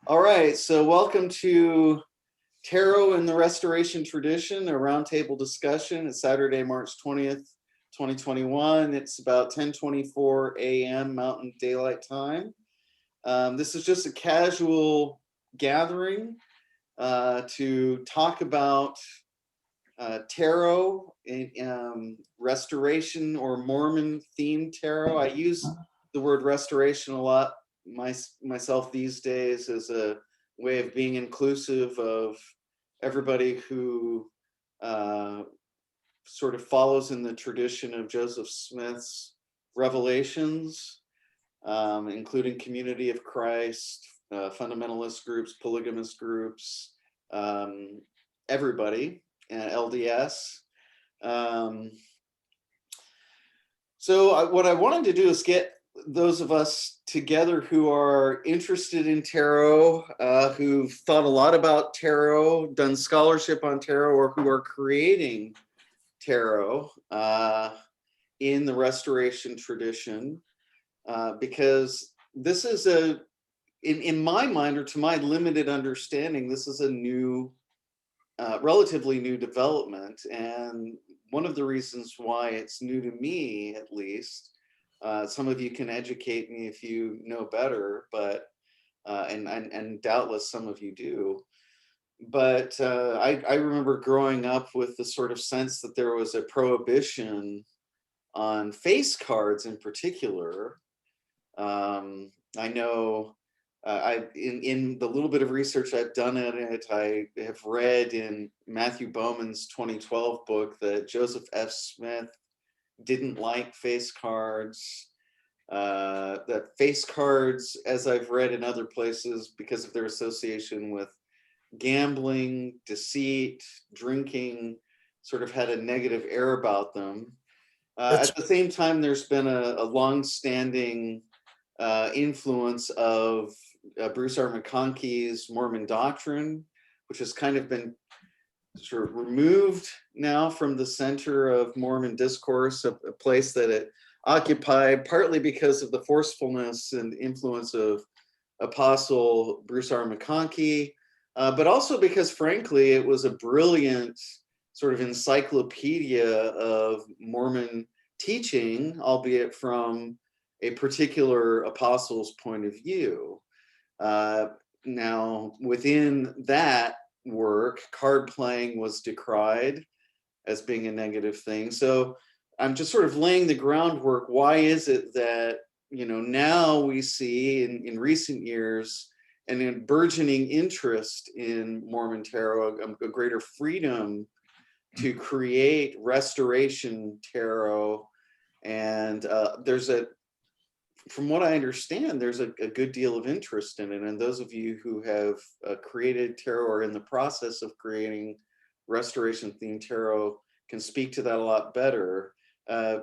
All right, so welcome to Tarot and the Restoration Tradition, a roundtable discussion. It's Saturday, March 20th, 2021. It's about 10:24 a.m. Mountain Daylight Time. This is just a casual gathering to talk about tarot, restoration or Mormon-themed tarot. I use the word restoration a lot myself these days as a way of being inclusive of everybody who sort of follows in the tradition of Joseph Smith's revelations, including Community of Christ, fundamentalist groups, polygamous groups, everybody, and LDS. So what I wanted to do is get those of us together who are interested in tarot, who've thought a lot about tarot, done scholarship on tarot, or who are creating tarot in the restoration tradition, because this is in my mind, or to my limited understanding, this is a new, relatively new development. And one of the reasons why it's new to me, at least, some of you can educate me if you know better, but and doubtless some of you do. But I remember growing up with the sort of sense that there was a prohibition on face cards in particular. I know in the little bit of research I've done on it, I have read in Matthew Bowman's 2012 book that Joseph F. Smith didn't like face cards, that face cards, as I've read in other places, because of their association with gambling, deceit, drinking, sort of had a negative air about them. At the same time, there's been a long-standing influence of Bruce R. McConkie's Mormon doctrine, which has kind of been sort of removed now from the center of Mormon discourse, a place that it occupied, partly because of the forcefulness and influence of Apostle Bruce R. McConkie, but also because, frankly, it was a brilliant sort of encyclopedia of Mormon teaching, albeit from a particular apostle's point of view. Now, within that work, card playing was decried as being a negative thing. So I'm just sort of laying the groundwork. Why is it that, now we see in recent years a burgeoning interest in Mormon tarot, a greater freedom to create restoration tarot, and from what I understand, there's a good deal of interest in it. And those of you who have created tarot or in the process of creating restoration-themed tarot can speak to that a lot better.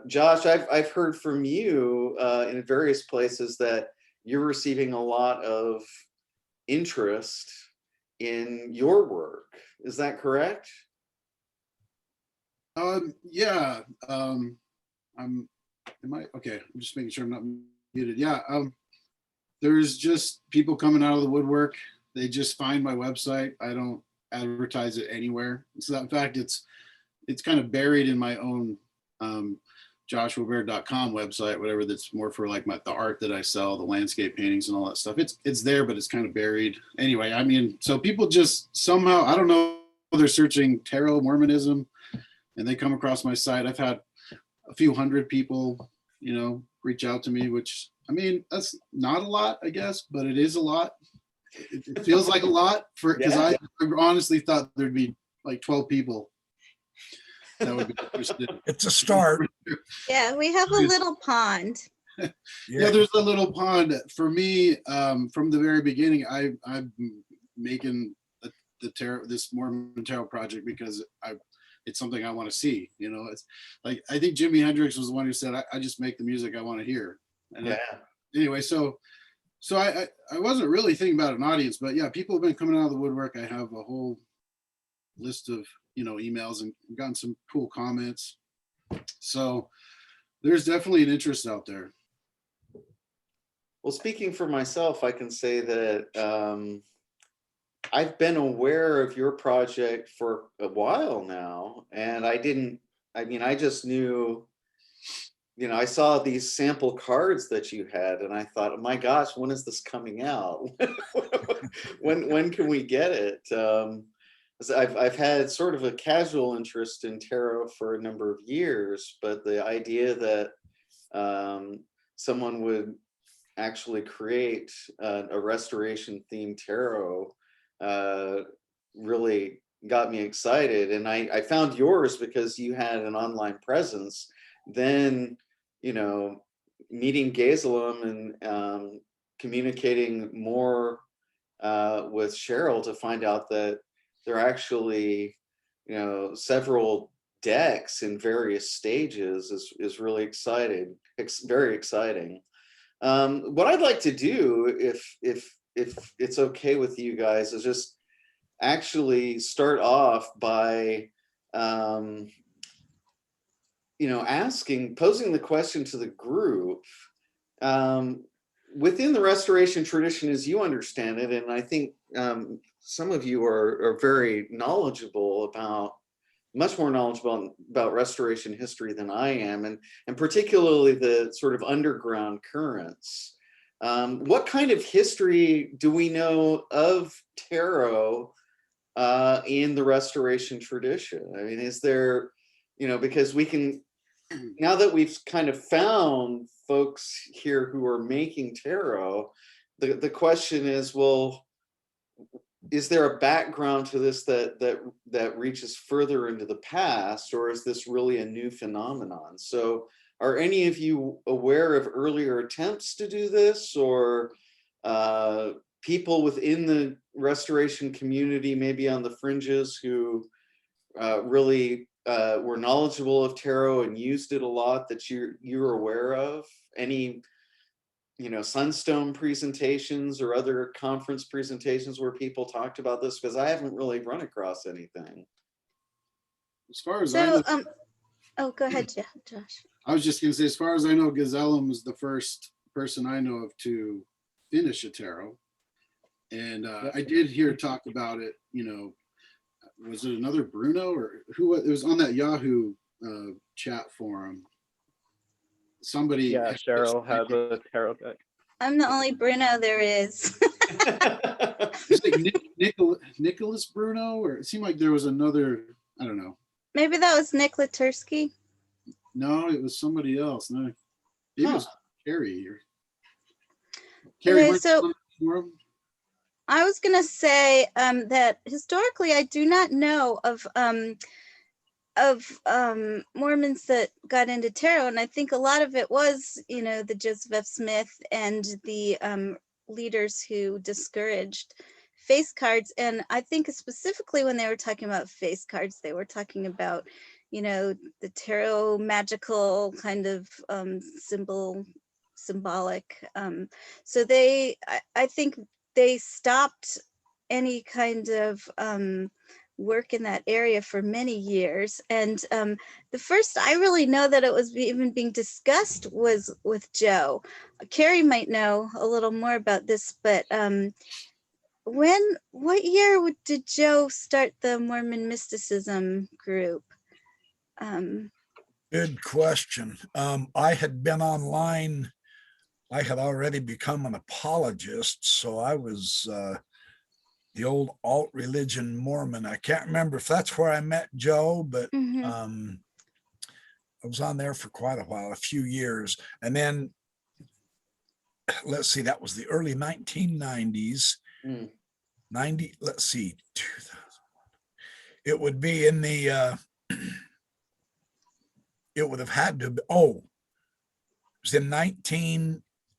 Josh, I've heard from you in various places that you're receiving a lot of interest in your work. Is that correct? Yeah. I'm just making sure I'm not muted. Yeah. There's just people coming out of the woodwork. They just find my website. I don't advertise it anywhere. So in fact, it's kind of buried in my own joshuabaird.com website, whatever, that's more for like the art that I sell, the landscape paintings and all that stuff. It's there, but it's kind of buried. Anyway, I mean, so people just somehow, I don't know, they're searching tarot, Mormonism, and they come across my site. I've had a few hundred people, reach out to me, which, I mean, that's not a lot, I guess, but it is a lot. It feels like a lot because I honestly thought there'd be like 12 people that would be interested. It's a start. Yeah, we have a little pond. Yeah, there's a little pond. For me, from the very beginning, I'm making the tarot, this Mormon tarot project, because it's something I want to see. It's like, I think Jimi Hendrix was the one who said, I just make the music I want to hear. And anyway, so I wasn't really thinking about an audience, but yeah, people have been coming out of the woodwork. I have a whole list of emails and gotten some cool comments. So there's definitely an interest out there. Well, speaking for myself, I can say that I've been aware of your project for a while now, and I just knew, I saw these sample cards that you had, and I thought, oh my gosh, when is this coming out? when can we get it? 'Cause I've had sort of a casual interest in tarot for a number of years, but the idea that someone would actually create a restoration themed tarot really got me excited. And I found yours because you had an online presence. Then, meeting Gazelam and communicating more with Cheryl to find out that there are actually, several decks in various stages is really exciting. Very exciting. What I'd like to do, if it's okay with you guys, is just actually start off by posing the question to the group, within the restoration tradition as you understand it, and I think some of you are very knowledgeable much more knowledgeable about restoration history than I am, and particularly the sort of underground currents. What kind of history do we know of tarot in the restoration tradition? I mean, is there, because we can, now that we've kind of found folks here who are making tarot, the question is, well, is there a background to this that reaches further into the past, or is this really a new phenomenon? So are any of you aware of earlier attempts to do this, or people within the restoration community, maybe on the fringes, who really were knowledgeable of tarot and used it a lot that you're aware of? Any Sunstone presentations or other conference presentations where people talked about this? Because I haven't really run across anything. As far as I know, oh, go ahead, Josh. I was just going to say, as far as I know, Gazelam was the first person I know of to finish a tarot. And I did hear talk about it, was it another Bruno or who? It was on that Yahoo chat forum. Somebody. Yeah, Cheryl has a tarot deck. I'm the only Bruno there is. It's like Nicholas Bruno, or it seemed like there was another, I don't know. Maybe that was Nick Latursky. No, it was somebody else. No, maybe it was Kerry. Okay, so I was going to say that historically, I do not know of Mormons that got into tarot, and I think a lot of it was, the Joseph F. Smith and the leaders who discouraged face cards. And I think specifically when they were talking about face cards, they were talking about, the tarot magical kind of symbolic. So I think they stopped any kind of work in that area for many years. And the first I really know that it was even being discussed was with Joe. Kerry might know a little more about this, but what year did Joe start the Mormon mysticism group? Good question. I had been online. I had already become an apologist, so I was the old alt religion Mormon. I can't remember if that's where I met Joe, but I was on there for quite a while, a few years. And then, let's see, that was the early 1990s. 90, let's see, 2000. It would be in the, it would have had to be, it was in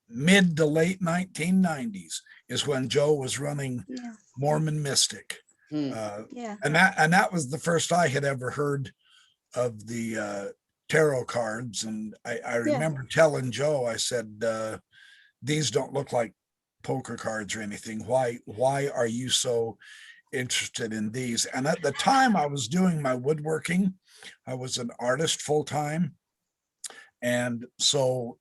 mid to late 1990s is when Joe was running Mormon Mystic. And that was the first I had ever heard of the tarot cards. And I remember telling Joe, I said, these don't look like poker cards or anything. Why are you so interested in these? And at the time I was doing my woodworking. I was an artist full-time. And so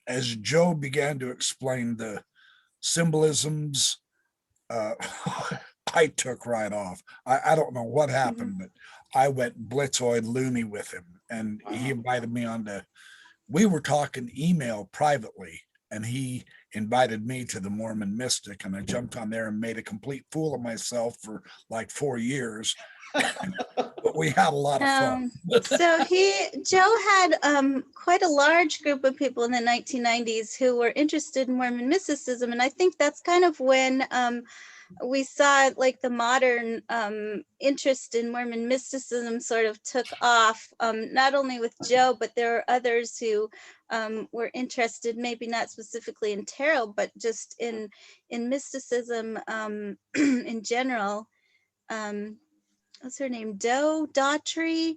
as Joe began to explain the symbolisms, I took right off. I don't know what happened, but I went blitzoid loony with him, and he invited me on to, we were talking email privately, and he invited me to the Mormon Mystic, and I jumped on there and made a complete fool of myself for like 4 years. But we had a lot of fun. So Joe had quite a large group of people in the 1990s who were interested in Mormon mysticism, and I think that's kind of when we saw like the modern interest in Mormon mysticism sort of took off, not only with Joe, but there are others who were interested, maybe not specifically in tarot, but just in mysticism in general. What's her name? Daughtry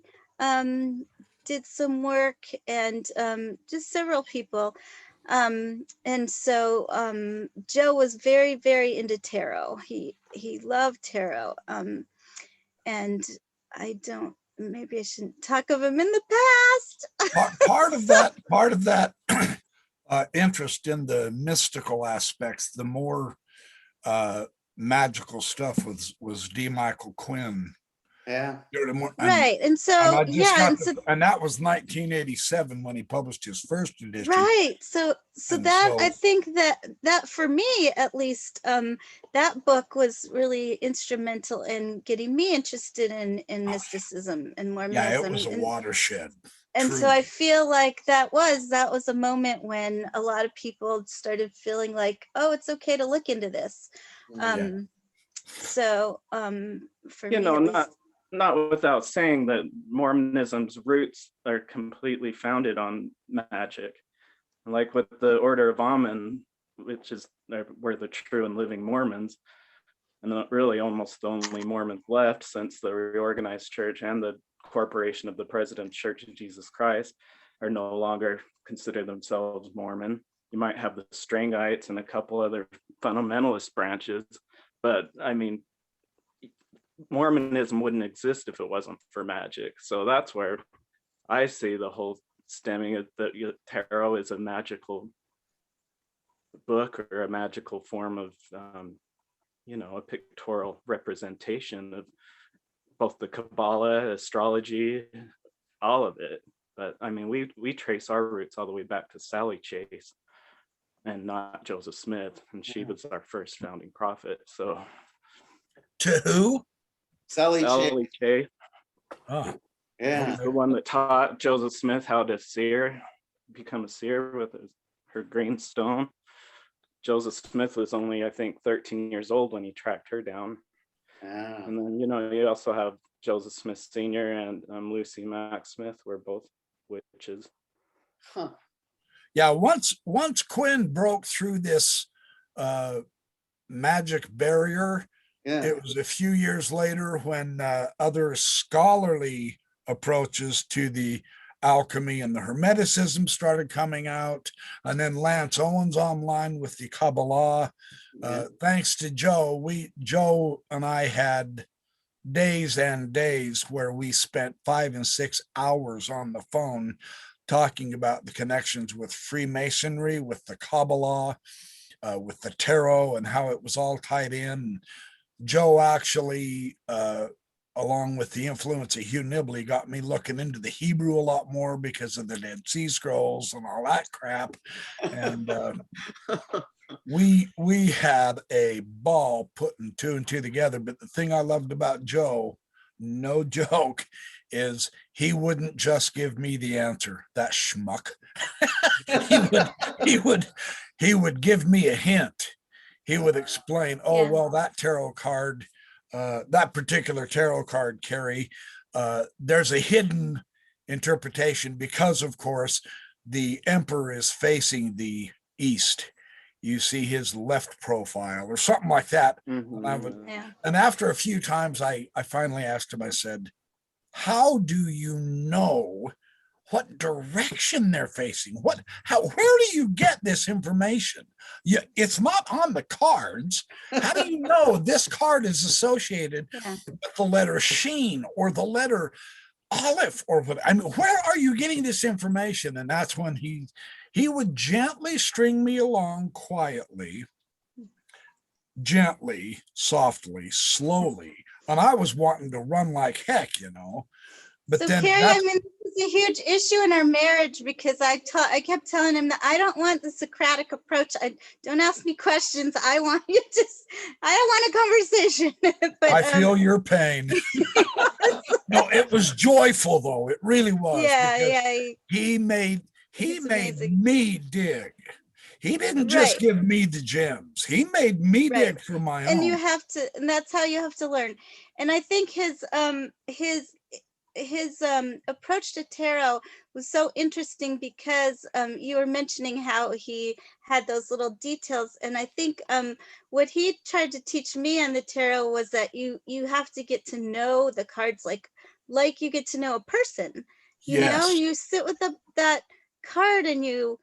did some work, and just several people. And so Joe was very, very into tarot. He loved tarot. And maybe I shouldn't talk of him in the past. Part of that interest in the mystical aspects, the more magical stuff was D. Michael Quinn. Yeah. Right. And so, and that was 1987 when he published his first edition. Right. So I think that for me, at least, that book was really instrumental in getting me interested in mysticism and Mormonism. Yeah, it was a watershed. And so I feel like that was a moment when a lot of people started feeling like, oh, it's okay to look into this. So for me, not without saying that Mormonism's roots are completely founded on magic. Like with the Order of Amen, which is where the true and living Mormons, and really almost the only Mormons left since the reorganized church and the Corporation of the President's Church of Jesus Christ are no longer consider themselves Mormon. You might have the Strangites and a couple other fundamentalist branches, but I mean, Mormonism wouldn't exist if it wasn't for magic. So that's where I see the whole stemming of the tarot is a magical book or a magical form of, a pictorial representation of both the Kabbalah, astrology, all of it. But I mean, we trace our roots all the way back to Sally Chase and not Joseph Smith. And she was our first founding prophet. So to who? Sally Chase. Oh, yeah. The one that taught Joseph Smith how to become a seer with her green stone. Joseph Smith was only, I think, 13 years old when he tracked her down. And then, you also have Joseph Smith Sr. and Lucy Mack Smith were both witches. Huh. Yeah, once Quinn broke through this magic barrier, it was a few years later when other scholarly approaches to the alchemy and the Hermeticism started coming out, and then Lance Owens online with the Kabbalah. Thanks to Joe and I had days and days where we spent 5 and 6 hours on the phone talking about the connections with Freemasonry, with the Kabbalah, with the tarot, and how it was all tied in. Joe actually, along with the influence of Hugh Nibley, got me looking into the Hebrew a lot more because of the Dead Sea Scrolls and all that crap. And we had a ball putting 2 and 2 together. But the thing I loved about Joe, no joke, is he wouldn't just give me the answer, that schmuck. he would give me a hint. He would explain, well, that tarot card, that particular tarot card, Kerry, there's a hidden interpretation because, of course, the emperor is facing the east. You see his left profile or something like that. Mm-hmm. And after a few times, I finally asked him, I said, how do you know what direction they're facing? Where do you get this information? It's not on the cards. How do you know this card is associated with the letter Sheen or the letter Aleph or what? I mean, where are you getting this information? And that's when he would gently string me along quietly. gently, softly, slowly. And I was wanting to run like heck, but So then Kerry, that's, I mean, this is a huge issue in our marriage because I kept telling him that I don't want the Socratic approach. Don't ask me questions. I want you to, I don't want a conversation. But I feel your pain. No, it was joyful though. It really was. yeah, Because yeah, he made it's amazing. me dig. He didn't just Right. give me the gems. He made me Right. dig for my And own. you have to, and that's how you have to learn. And I think his approach to tarot was so interesting because you were mentioning how he had those little details, and I think what he tried to teach me on the tarot was that you have to get to know the cards like you get to know a person. Yes. You sit with that card and you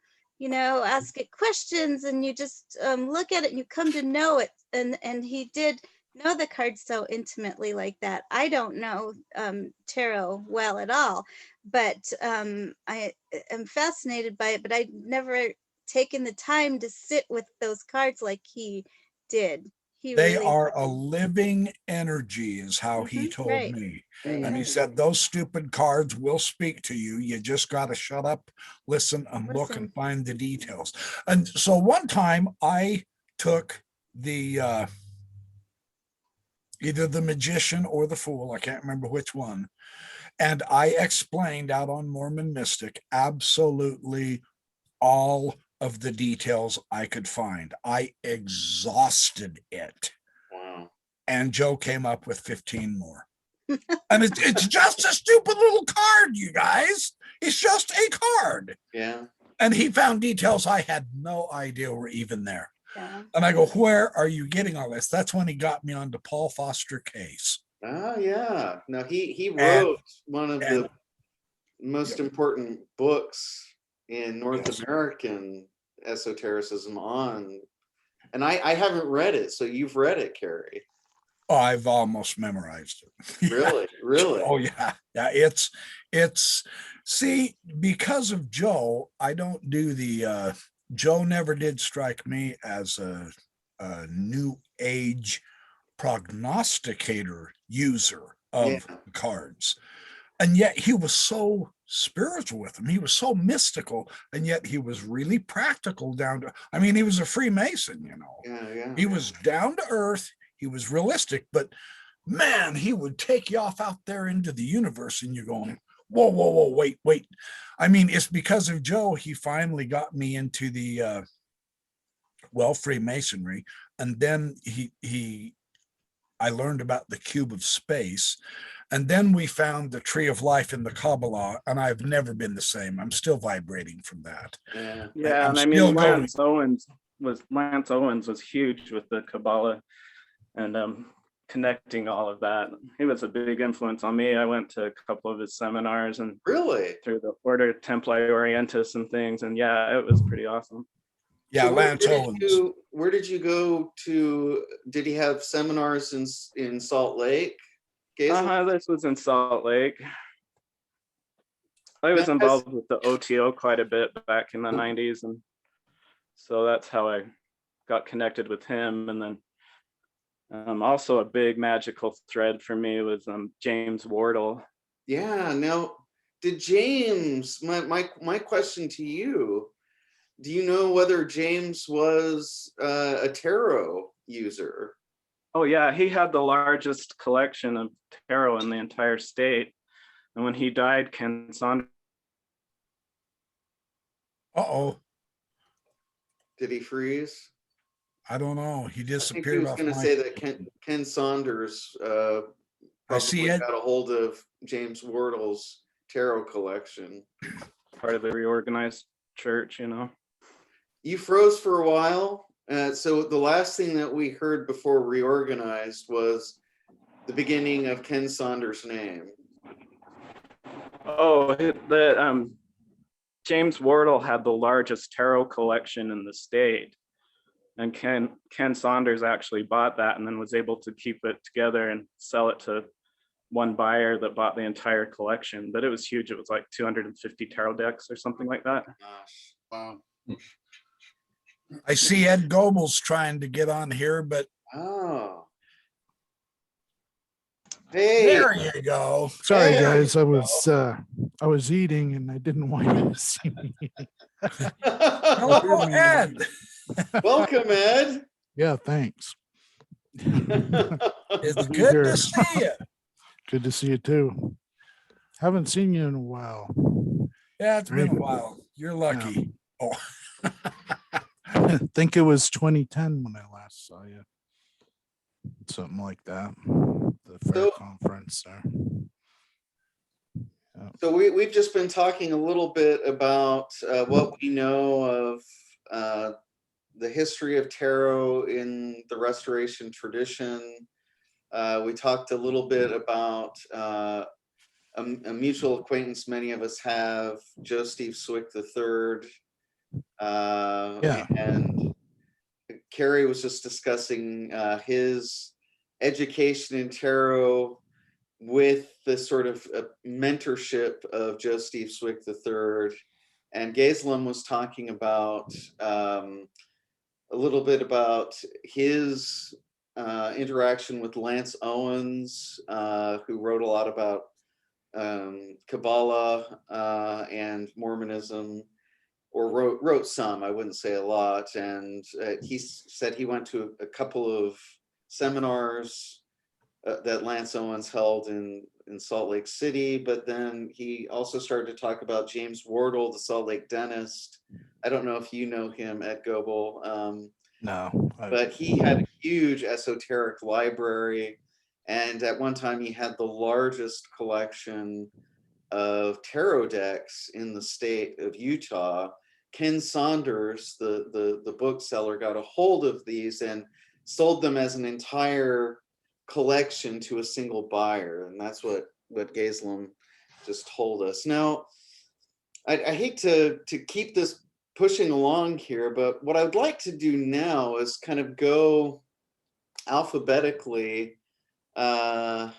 ask it questions, and you just look at it and you come to know it. And he did know the cards so intimately like that. I don't know tarot well at all, but I am fascinated by it, but I'd never taken the time to sit with those cards like he did. He They really are did. a living energy is how he told Right. me. Amen. And he said, those stupid cards will speak to you. You just got to shut up, listen, and look Listen. and find the details. And so one time I took the either the magician or the fool, I can't remember which one, and I explained out on Mormon Mystic absolutely all of the details I could find. I exhausted it. Wow. And Joe came up with 15 more. And it's just a stupid little card, you guys. It's just a card. Yeah. And he found details I had no idea were even there. Yeah. And I go, where are you getting all this? That's when he got me onto Paul Foster Case. Oh yeah. No, he wrote one of the most Yep. important books in North Yes. American esotericism on, and I haven't read it, so you've read it, Kerry. Oh, I've almost memorized it. Really? Really? Oh yeah. Yeah. It's see, because of Joe, I don't do the Joe never did strike me as a new age prognosticator user of cards. And yet he was so spiritual with them. He was so mystical, and yet he was really practical down to, I mean, he was a Freemason, Yeah. He was down to earth, he was realistic, but man, he would take you off out there into the universe and you're going, whoa, wait. I mean, it's because of Joe, he finally got me into the, Freemasonry. And then I learned about the cube of space. And then we found the tree of life in the Kabbalah, and I've never been the same. I'm still vibrating from that. Yeah, and I mean, Lance Owens was huge with the Kabbalah and connecting all of that. He was a big influence on me. I went to a couple of his seminars and really through the Order Templi Orientis and things, and yeah, it was pretty awesome. Yeah, so Lance Owens. Where did you go to? Did he have seminars in Salt Lake? This was in Salt Lake. I was involved with the OTO quite a bit back in the 90s, and so that's how I got connected with him. And then also a big magical thread for me was James Wardle. Yeah. Now, did James? My question to you: do you know whether James was a tarot user? Oh yeah, he had the largest collection of tarot in the entire state. And when he died, Ken Saunders. Uh-oh. Did he freeze? I don't know. He disappeared. I think he was going to say that Ken Saunders probably got a hold of James Wardle's tarot collection. Part of the reorganized church, You froze for a while. So the last thing that we heard before reorganized was the beginning of Ken Saunders' name. Oh, James Wardle had the largest tarot collection in the state. And Ken Saunders actually bought that and then was able to keep it together and sell it to one buyer that bought the entire collection. But it was huge. It was like 250 tarot decks or something like that. Wow. I see Ed Goble's trying to get on here, but Oh. Hey. There you go. Sorry, Hey. guys. I was eating and I didn't want you to see me. Hello, Ed. Welcome, Ed. Yeah, thanks. It's Be good here. to see you. Good to see you too. Haven't seen you in a while. Yeah, it's been a Great. while. You're lucky. Oh, I think it was 2010 when I last saw you. Something like that. The fair So- conference there. So we've just been talking a little bit about what we know of the history of tarot in the Restoration tradition. We talked a little bit about a mutual acquaintance many of us have, Joe Steve Swick III. Yeah. And Kerry was just discussing his education in tarot with the sort of mentorship of Joe Steve Swick III. And Gazelam was talking about a little bit about his interaction with Lance Owens, who wrote a lot about Kabbalah and Mormonism, or wrote some, I wouldn't say a lot. And he said he went to a couple of seminars that Lance Owens held in Salt Lake City, but then he also started to talk about James Wardle, the Salt Lake dentist. I don't know if you know him at Goble, No. but he had a huge esoteric library, and at one time he had the largest collection of tarot decks in the state of Utah. Ken Saunders, the bookseller, got a hold of these and sold them as an entire collection to a single buyer, and that's what Gazelam just told us. Now, I hate to keep this pushing along here, but what I'd like to do now is kind of go alphabetically and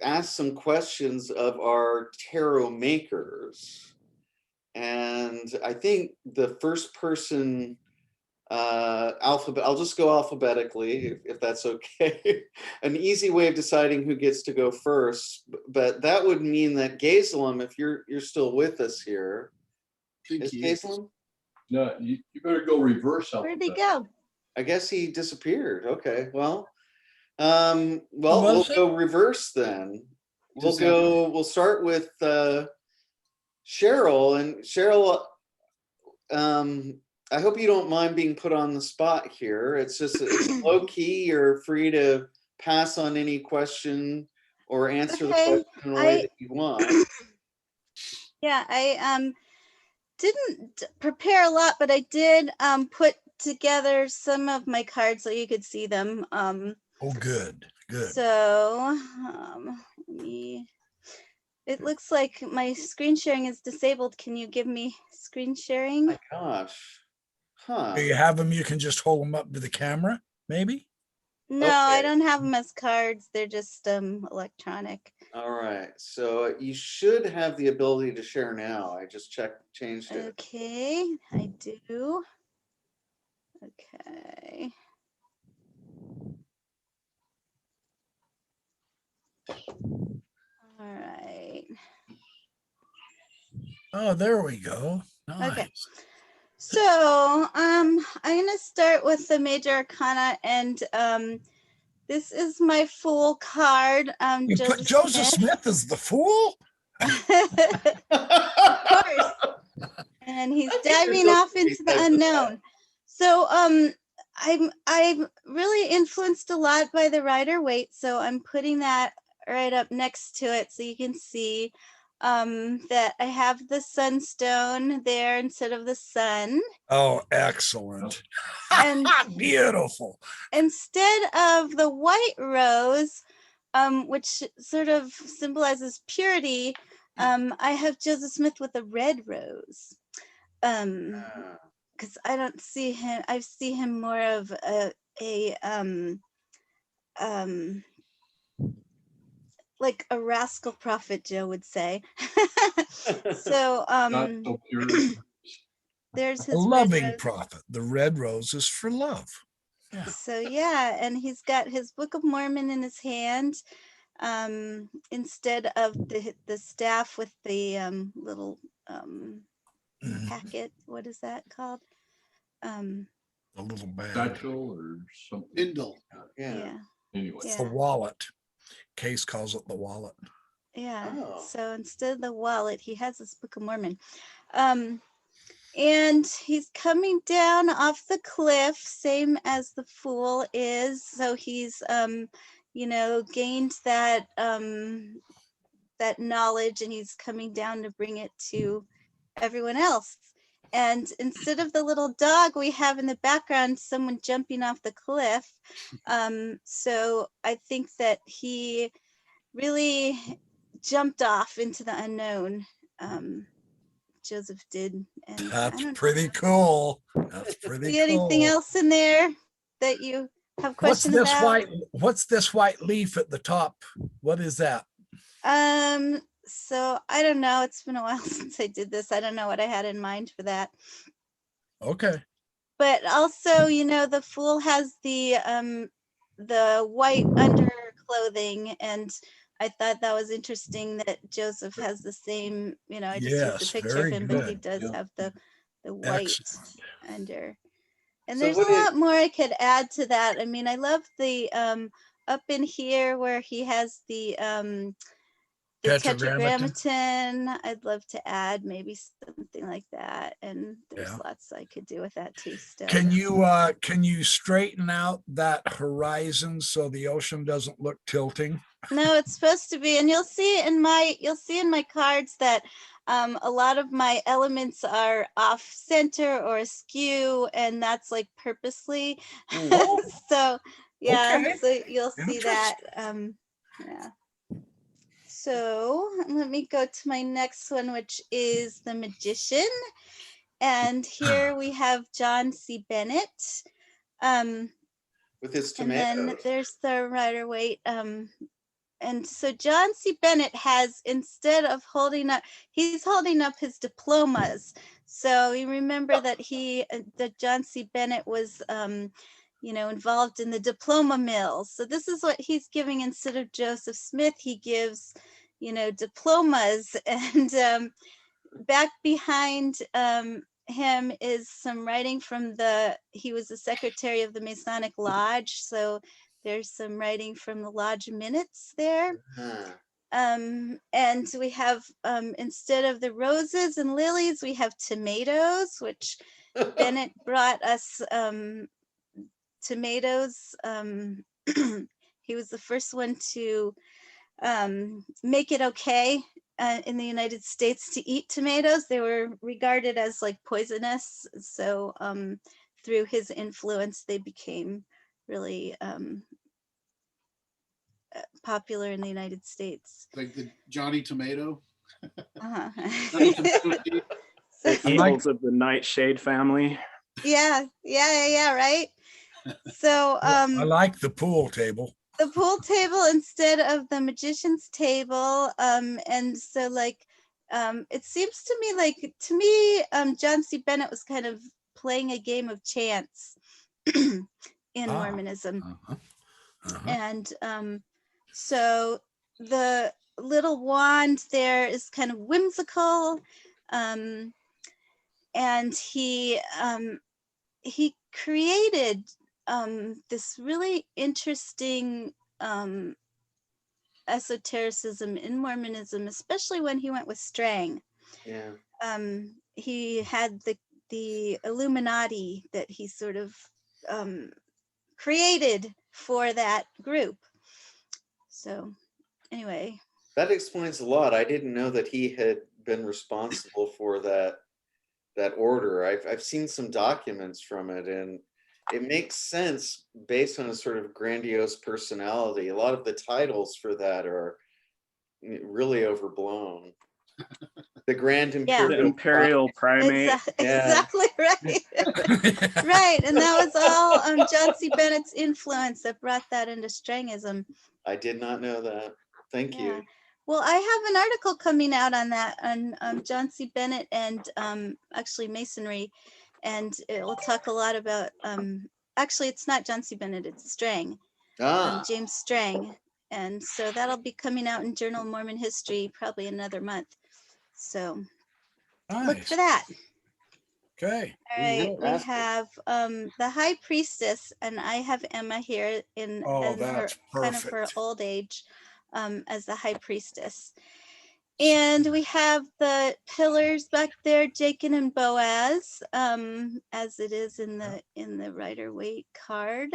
ask some questions of our tarot makers. And I think the first person I'll just go alphabetically if that's okay. An easy way of deciding who gets to go first, but that would mean that Gazelam, if you're still with us here, is Gazelam? No, you better go reverse. Where'd he go? I guess he disappeared. Okay, well, we'll go reverse then. We'll start with Cheryl, and Cheryl, I hope you don't mind being put on the spot here. It's just it's low key. You're free to pass on any question or answer the question in a way that you want. Yeah, I didn't prepare a lot, but I did put together some of my cards so you could see them. oh, good. So it looks like my screen sharing is disabled. Can you give me screen sharing? My gosh. Huh. Do you have them? You can just hold them up to the camera, maybe? No, I don't have them as cards. They're just electronic. All right. So you should have the ability to share now. I just changed it. Okay, I do. Okay. All right. Oh, there we go. Nice. Okay. So I'm gonna start with the major arcana, and this is my Fool card. You put Joseph Smith as the Fool? Of course. And he's diving off into the unknown. So I'm really influenced a lot by the Rider-Waite, so I'm putting that right up next to it so you can see that I have the sunstone there instead of the sun. Oh, excellent. And beautiful. Instead of the white rose, which sort of symbolizes purity, I have Joseph Smith with a red rose. Because I don't see him, I see him more of like a rascal prophet, Joe would say. So there's his a loving prophet. The red rose is for love. So yeah, and he's got his Book of Mormon in his hand, instead of the staff with the little Mhm. packet. What is that called? A little bag. Satchel or something. Bindle. Yeah. Anyway. The Yeah. wallet. Case calls it the wallet. Yeah. Oh. So instead of the wallet, he has this Book of Mormon. And he's coming down off the cliff, same as the Fool is. So he's gained that that knowledge, and he's coming down to bring it to everyone else. And instead of the little dog we have in the background, someone jumping off the cliff. So I think that he really jumped off into the unknown. Joseph did. And That's pretty cool. That's pretty see cool. anything else in there that you have What's questions this about? what's this white leaf at the top? What is that? So I don't know. It's been a while since I did this. I don't know what I had in mind for that. Okay. But also, the Fool has the white underclothing, and I thought that was interesting that Joseph has the same, I just used Yes, a picture of very him, but he good. does Yeah. have the white Excellent. under. And So there's a what lot more I could add to that. I mean, I love the up in here where he has the Tetragrammaton. tetragrammaton. I'd love to add maybe something like that. And there's Yeah. lots I could do with that too still. Can you straighten out that horizon so the ocean doesn't look tilting? No, it's supposed to be, and you'll see in my cards that a lot of my elements are off center or askew, and that's like purposely. Oh, So yeah, okay. so you'll see that. Yeah. So let me go to my next one, which is the Magician, and here we have John C. Bennett. With his And then tomatoes. there's the Rider-Waite. And so John C. Bennett has, instead of he's holding up his diplomas. So you remember that that John C. Bennett was, involved in the diploma mills. So this is what he's giving instead of Joseph Smith. He gives, diplomas. And back behind him is some writing from he was the secretary of the Masonic Lodge. So there's some writing from the lodge minutes there. And we have, instead of the roses and lilies, we have tomatoes, which Bennett brought us tomatoes. He was the first one to make it okay in the United States to eat tomatoes. They were regarded as like poisonous. So through his influence, they became really popular in the United States. Like the Johnny Tomato. Uh-huh. Johnny Tomato tea. The evils of the Nightshade family. Yeah, right. So I like the pool table. the pool table instead of the magician's table. And so it seems to me John C. Bennett was kind of playing a game of chance in Mormonism. And so the little wand there is kind of whimsical. And he created this really interesting esotericism in Mormonism, especially when he went with Strang. Yeah. He had the Illuminati that he sort of created for that group. So anyway. That explains a lot. I didn't know that he had been responsible for that order. I've seen some documents from it, and it makes sense based on a sort of grandiose personality. A lot of the titles for that are really overblown. The Grand Imperial Primate. Exactly right. Right. And that was all John C. Bennett's influence that brought that into Strangism. I did not know that. Thank you. Well, I have an article coming out on that, on John C. Bennett and actually Masonry, and it will talk a lot about actually, it's not John C. Bennett, it's Strang, James Strang. And so that'll be coming out in Journal of Mormon History probably another month. So look for that. Okay. All right, we have the High Priestess, and I have Emma here in her that's kind of her perfect. old age as the High Priestess. And we have the pillars back there, Jachin and Boaz, as it is in the Rider-Waite card.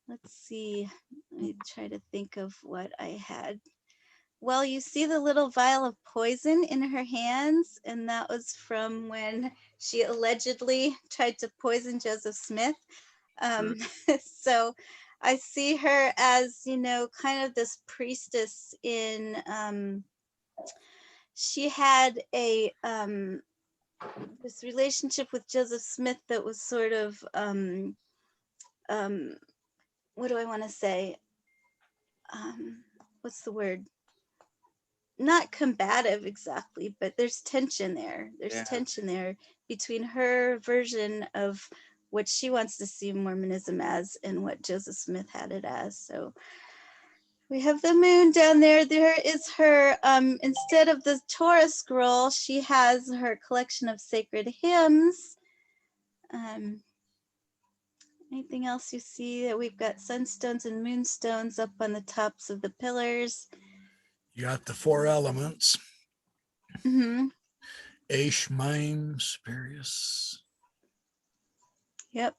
Let's see, let me try to think of what I had. Well, you see the little vial of poison in her hands, and that was from when she allegedly tried to poison Joseph Smith. So I see her as, you know, kind of this priestess in, she had a, this relationship with Joseph Smith that was sort of, what do I want to say? What's the word? Not combative exactly, but there's tension there. There's tension there between her version of what she wants to see Mormonism as and what Joseph Smith had it as. So we have the moon down there. There is her, instead of the Torah scroll, she has her collection of sacred hymns. Anything else you see? That we've got sunstones and moonstones up on the tops of the pillars. You got the 4 elements. Mm-hmm. Aish, Mime, Spirius. Yep.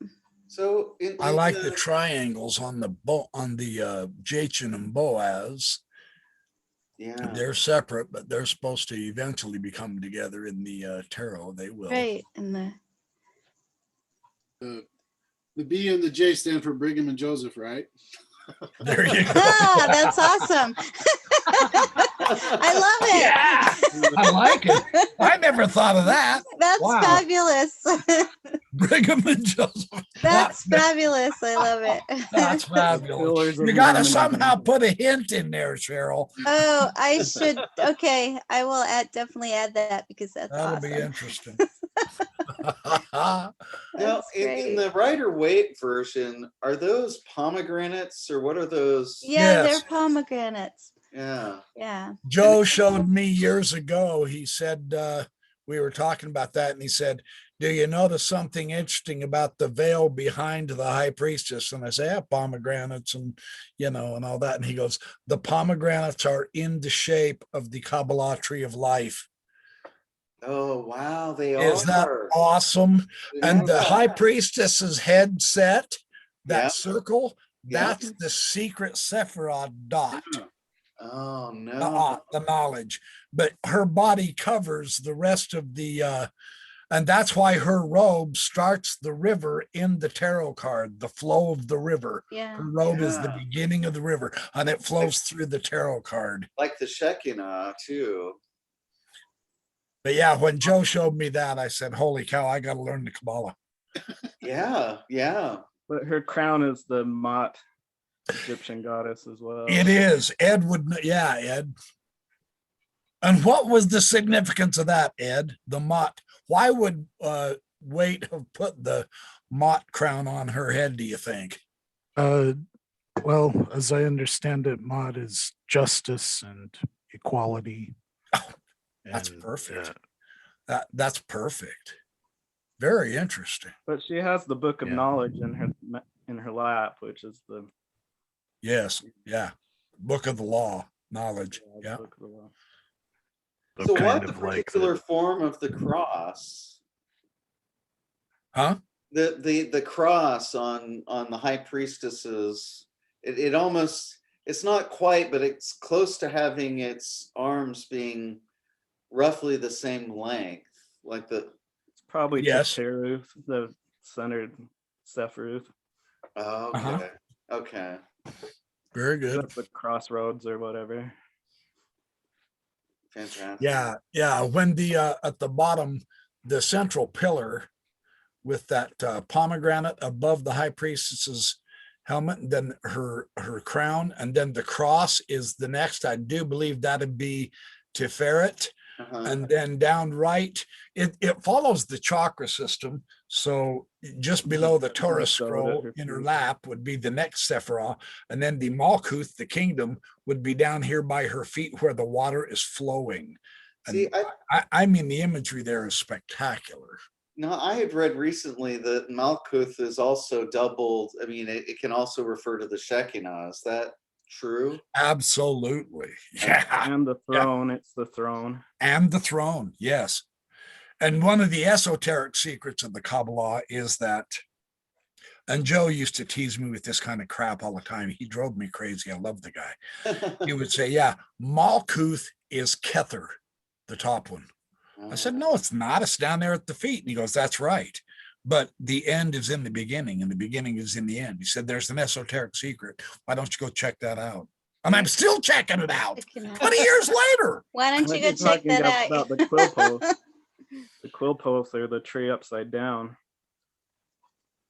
So I like the triangles on the Jachin and Boaz. Yeah. They're separate, but they're supposed to eventually become together in the tarot. They will. Right. And the B and the J stand for Brigham and Joseph, right? There you go. That's awesome. I love it. Yeah, I like it. I never thought of that. That's fabulous. Brigham and Joseph. That's fabulous. I love it. That's fabulous. You got to somehow put a hint in there, Cheryl. Oh, I should. Okay, I will definitely add that because that's That'll awesome. be interesting. Now, in the Rider-Waite version, are those pomegranates or what are those? Yeah, they're pomegranates. Yeah. Yeah. Joe showed me years ago. He said, we were talking about that, and he said, do you notice something interesting about the veil behind the high priestess? And I say, yeah, pomegranates and, you know, and all that. And he goes, the pomegranates are in the shape of the Kabbalah tree of life. Oh, wow. They are. Is that awesome? And the high priestess's head set, that circle, that's the secret Sephiroth dot. Oh, no. The knowledge. But her body covers the rest of the, and that's why her robe starts the river in the tarot card, the flow of the river. Yeah. Her robe is the beginning of the river, and it flows through the tarot card. Like the Shekinah, too. But yeah, when Joe showed me that, I said, holy cow, I got to learn the Kabbalah. Yeah. But her crown is the Mot Egyptian goddess as well. It is. Ed would, Ed. And what was the significance of that, Ed? The Mot. Why would Waite have put the Mot crown on her head, do you think? Well, as I understand it, Mot is justice and equality. Oh, that's perfect. That's perfect. Very interesting. But she has the book of knowledge in her lap, which is the book of the law, knowledge. Yeah. Book of the law. So what the particular form of the cross? Huh? The cross on the high priestesses, it almost, it's not quite, but it's close to having its arms being roughly the same length. Like it's probably Cheruth, the centered Sephiroth. Oh, okay. Okay. Very good. That's the crossroads or whatever. Fantastic. Yeah. When the at the bottom, the central pillar with that pomegranate above the high priestess's helmet, and then her crown, and then the cross is the next. I do believe that'd be Tiferet. And then down right, it follows the chakra system. So just below the Torah Sewed at scroll her in her feet. lap would be the next Sephirah, and then the Malkuth, the kingdom, would be down here by her feet where the water is flowing. See, And I mean, the imagery there is spectacular. no, I had read recently that Malkuth is also doubled. I mean, it can also refer to the Shekinah. Is that true? Absolutely. Yeah. And the throne, it's the throne. And the throne, yes. And one of the esoteric secrets of the Kabbalah is that, and Joe used to tease me with this kind of crap all the time. He drove me crazy. I love the guy. He would say, yeah, Malkuth is Kether, the top one. I said, no, it's not. It's down there at the feet. And he goes, that's right. But the end is in the beginning, and the beginning is in the end. He said, there's an esoteric secret. Why don't you go check that out? And I'm still checking it out 20 years later. Why don't you Like go you're check talking that out? about the quill post. The quill posts are the tree upside down.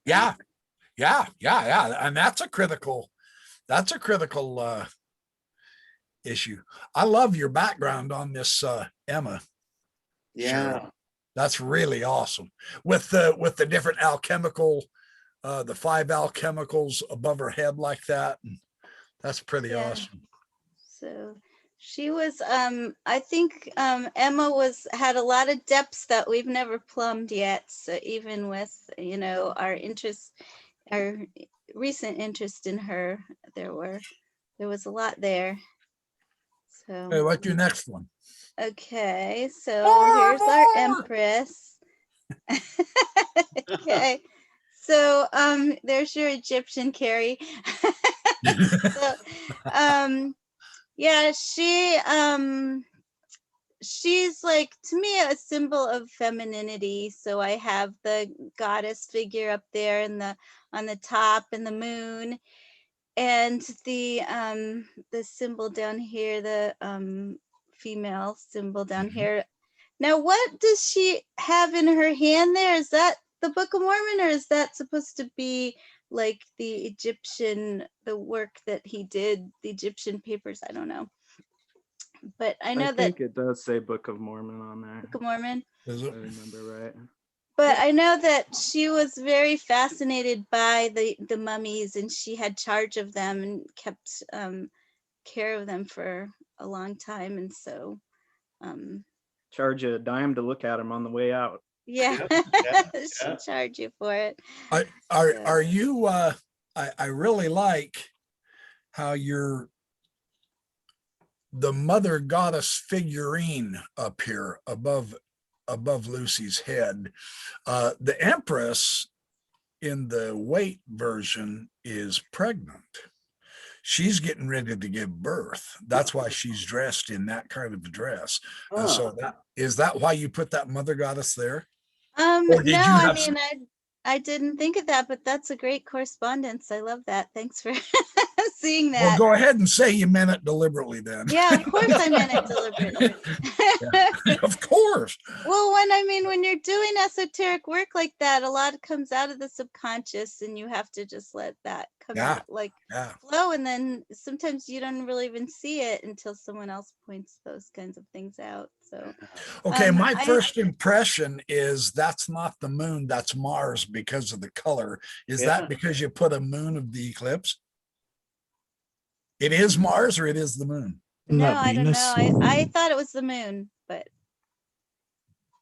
Yeah. And that's a critical issue. I love your background on this, Emma. Yeah. Cheryl. That's really awesome. With the different alchemical, the 5 alchemicals above her head like that. That's pretty awesome. So she was, I think Emma had a lot of depths that we've never plumbed yet. So even with, our recent interest in her, there was a lot there. So Hey, what's your next one? okay, so here's our Empress. Okay, so there's your Egyptian, Kerry. So yeah, she's like, to me, a symbol of femininity. So I have the goddess figure up there on the top, and the moon, and the symbol down here, the female symbol down here. Now, what does she have in her hand there? Is that the Book of Mormon, or is that supposed to be like the Egyptian, the work that he did, the Egyptian papers? I don't know. But I know that it does say Book of Mormon on there. Book of Mormon. If I remember right. But I know that she was very fascinated by the mummies, and she had charge of them and kept care of them for a long time. And so charge you a dime to look at them on the way out. Yeah, she'll charge you for it. Are you I really like how the mother goddess figurine up here above Lucy's head. The Empress in the weight version is pregnant. She's getting ready to give birth. That's why she's dressed in that kind of a dress. So is that why you put that mother goddess there? No, I mean, I didn't think of that, but that's a great correspondence. I love that. Thanks for seeing that. Well, go ahead and say you meant it deliberately then. Yeah, of course I meant it deliberately. Yeah, of course. Well, when you're doing esoteric work like that, a lot comes out of the subconscious, and you have to just let that come out, flow. And then sometimes you don't really even see it until someone else points those kinds of things out. So, okay, my first impression is that's not the moon, that's Mars because of the color. Is that because you put a moon of the eclipse? It is Mars, or it is the moon? No, I don't know. I thought it was the moon, but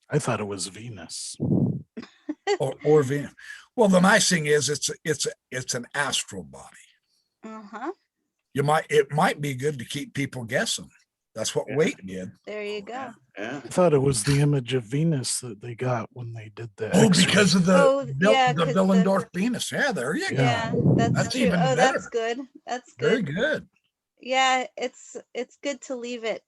I thought it was Venus. or Venus. Well, the nice thing is it's an astral body. It might be good to keep people guessing. That's what weight did. There you go. I thought it was the image of Venus that they got when they did the because of the Willendorf Venus. Yeah, there you go. Yeah, that's true. Even better. That's good. That's good. Very good. Yeah, it's good to leave it.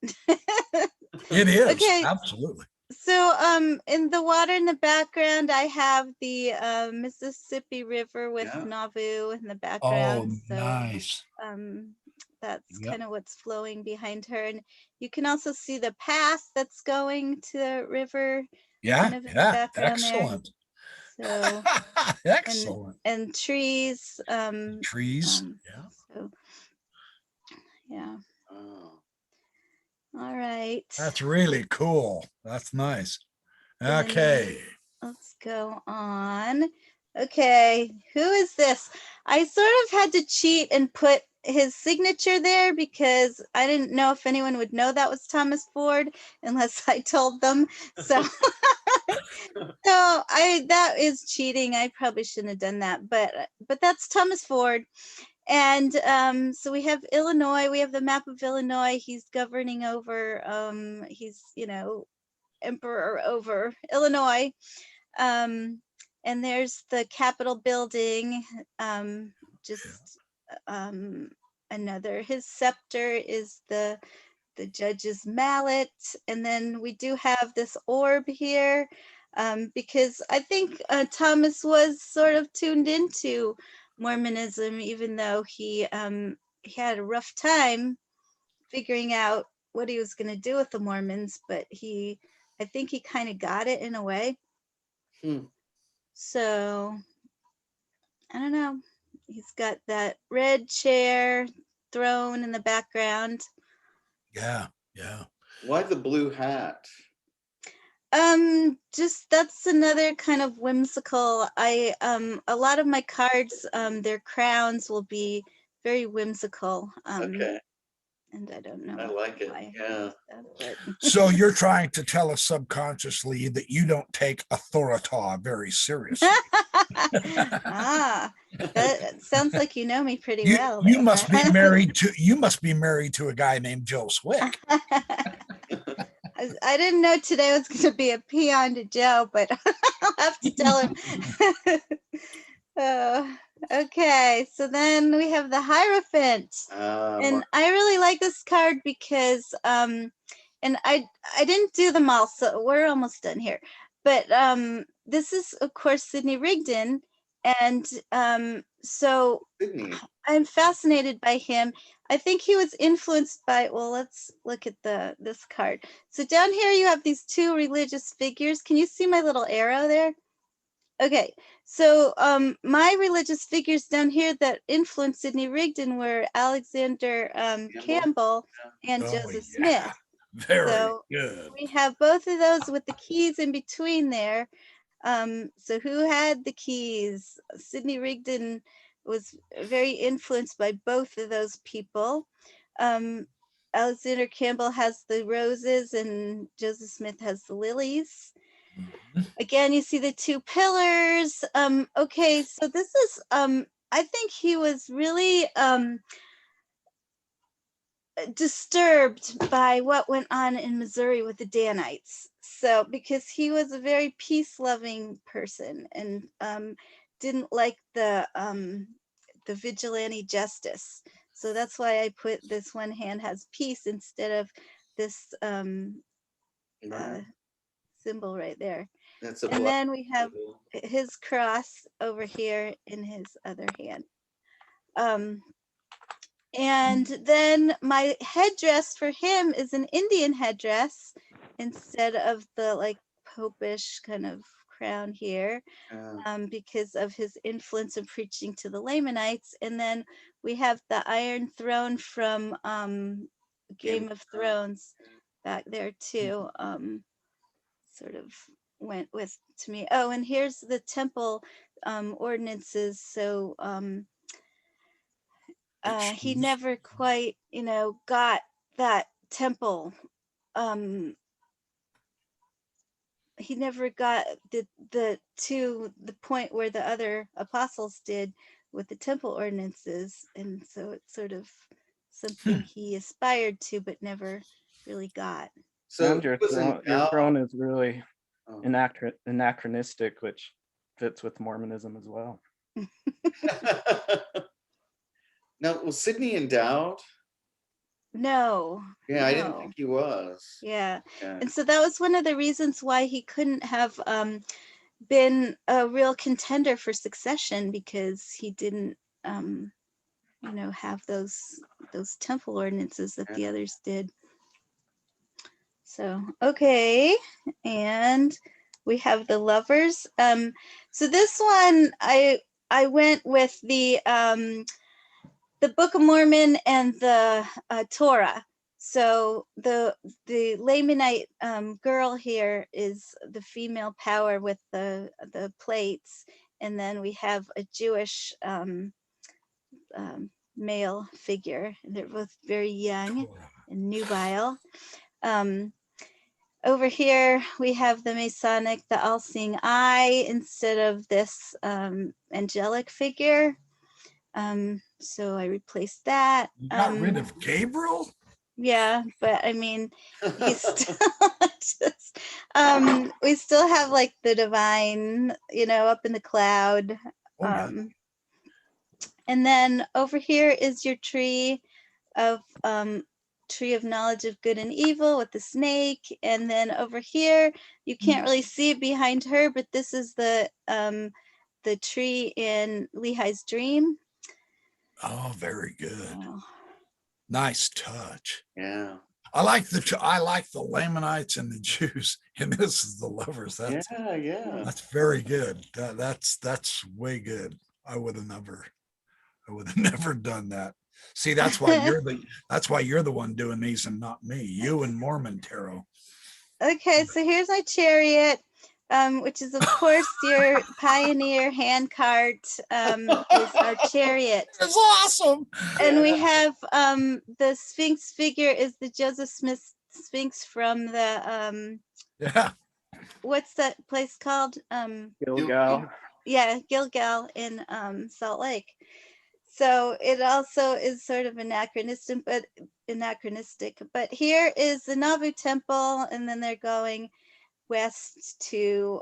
It is. Okay. Absolutely. So in the water in the background, I have the Mississippi River with Nauvoo in the background. Oh, nice. That's kind of what's flowing behind her. And you can also see the path that's going to the river. Yeah, excellent. So excellent. And trees. Trees. So, yeah. All right. That's really cool. That's nice. Okay. let's go on. Okay, who is this? I sort of had to cheat and put his signature there because I didn't know if anyone would know that was Thomas Ford unless I told them. So that is cheating. I probably shouldn't have done that, but that's Thomas Ford. And so we have Illinois, we have the map of Illinois. He's governing over, he's, emperor over Illinois. And there's the Capitol building, another, his scepter is the judge's mallet. And then we do have this orb here, because I think Thomas was sort of tuned into Mormonism, even though he had a rough time figuring out what he was going to do with the Mormons, but I think he kind of got it in a way. So I don't know. He's got that red chair throne in the background. Yeah. Why the blue hat? Just that's another kind of whimsical. A lot of my cards, their crowns will be very whimsical. Okay. And I don't know. I like it. Yeah. So you're trying to tell us subconsciously that you don't take authority very seriously. That sounds like you know me pretty well. You must be married to a guy named Joe Swick. I didn't know today was going to be a peon to Joe, but I'll have to tell him. Okay, so then we have the Hierophant. And I really like this card because, and I didn't do them all, so we're almost done here. But this is, of course, Sidney Rigdon. And so Sydney. I'm fascinated by him. I think he was influenced by, well, let's look at this card. So down here you have these two religious figures. Can you see my little arrow there? Okay, so my religious figures down here that influenced Sidney Rigdon were Alexander Campbell and Joseph Smith. Very good. We have both of those with the keys in between there. So who had the keys? Sidney Rigdon was very influenced by both of those people. Alexander Campbell has the roses and Joseph Smith has the lilies. Again, you see the two pillars. Okay, so this is, I think he was really disturbed by what went on in Missouri with the Danites. So, because he was a very peace-loving person and didn't like the vigilante justice. So that's why I put this one hand has peace instead of this symbol right there. And then we have his cross over here in his other hand. And then my headdress for him is an Indian headdress instead of the like popish kind of crown here, because of his influence in preaching to the Lamanites. And then we have the Iron Throne from Game of Thrones back there too. Sort of went with to me. Oh, and here's the temple ordinances. So he never quite, got that temple. He never got to the point where the other apostles did with the temple ordinances, and so it's sort of something he aspired to but never really got. So your throne is really anachronistic, which fits with Mormonism as well. Now, was Sidney endowed? No. Yeah, I didn't think he was. Yeah. And so that was one of the reasons why he couldn't have been a real contender for succession, because he didn't, have those temple ordinances that the others did. So, okay. And we have the Lovers. So this one, I went with the Book of Mormon and the Torah. So the Lamanite girl here is the female power with the plates, and then we have a Jewish male figure. They're both very young and nubile. Over here we have the Masonic, the all-seeing eye, instead of this angelic figure. So I replaced that. You got rid of Gabriel? Yeah, but I mean, he's still just, we still have like the divine, you know, up in the cloud. And then over here is your tree of knowledge of good and evil with the snake. And then over here, you can't really see it behind her, but this is the tree in Lehi's dream. Oh, very good. Oh. Nice touch. Yeah. I like the Lamanites and the Jews, and this is the lovers. That's very good. That's way good. I would have never done that. See, that's why you're the one doing these and not me. You and Mormon Tarot. Okay, so here's my chariot, which is of course your pioneer hand cart is our chariot. It's awesome. And we have the Sphinx figure is the Joseph Smith Sphinx from the what's that place called? Gilgal. Yeah, Gilgal in Salt Lake. So it also is sort of anachronistic, but here is the Nauvoo temple, and then they're going west to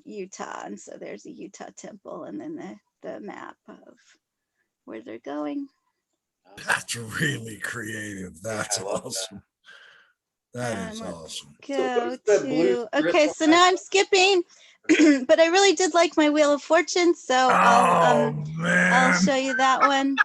Utah, and so there's a Utah temple, and then the map of where they're going. That's really creative. That's awesome. That is awesome. Go to, okay, so now I'm skipping, but I really did like my Wheel of Fortune, so I'll show you that one.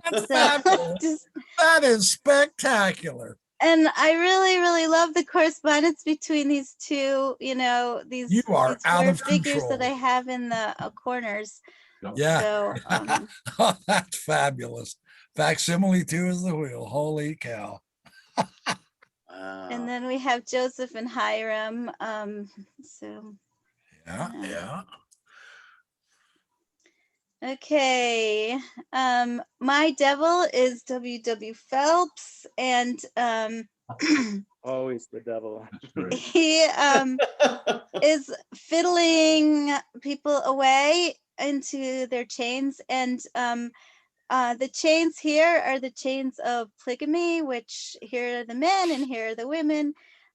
That is spectacular. And I really, really love the correspondence between these two, you know, these figures that I have in the corners. Yeah. So, oh, that's fabulous. Facsimile 2 is the wheel. Holy cow. And then we have Joseph and Hiram. So yeah. Okay. My devil is W.W. Phelps, and always the devil. He is fiddling people away into their chains, and the chains here are the chains of polygamy, which here are the men and here are the women.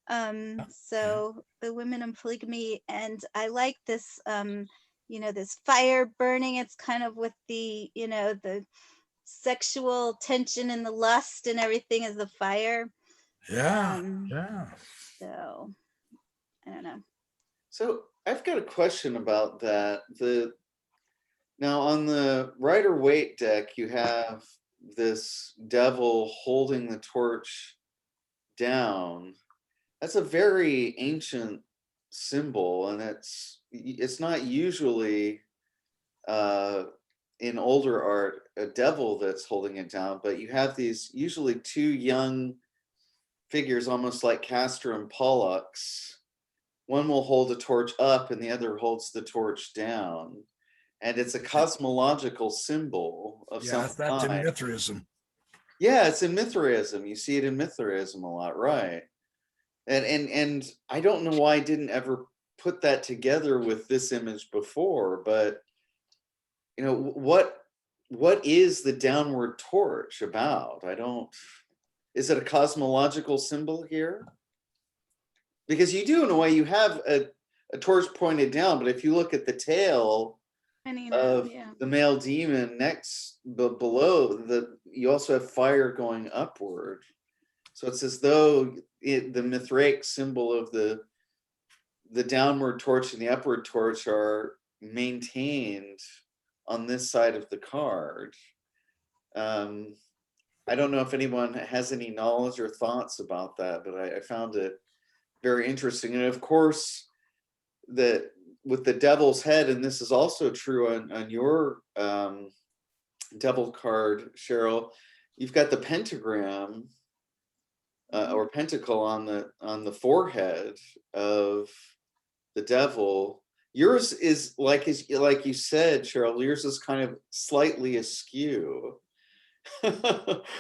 So the women in polygamy, and I like this, you know, this fire burning. It's kind of with the, you know, the sexual tension and the lust and everything is the fire. Yeah. So I don't know. So I've got a question about that. Now on the Rider-Waite deck, you have this devil holding the torch down. That's a very ancient symbol, and it's not usually in older art a devil that's holding it down, but you have these usually two young figures, almost like Castor and Pollux. One will hold the torch up and the other holds the torch down. And it's a cosmological symbol of some that's kind. in Mithraism. Yeah, it's in Mithraism. You see it in Mithraism a lot, right? And I don't know why I didn't ever put that together with this image before, but you know, what is the downward torch about? Is it a cosmological symbol here? Because you do, in a way, you have a torch pointed down, but if you look at the tail of the male demon next below, you also have fire going upward. So it's as though the Mithraic symbol of the downward torch and the upward torch are maintained on this side of the card. I don't know if anyone has any knowledge or thoughts about that, but I found it very interesting. And of course, with the devil's head, and this is also true on your devil card, Cheryl, you've got the pentagram or pentacle on the forehead of the devil. Yours is like you said, Cheryl. Yours is kind of slightly askew,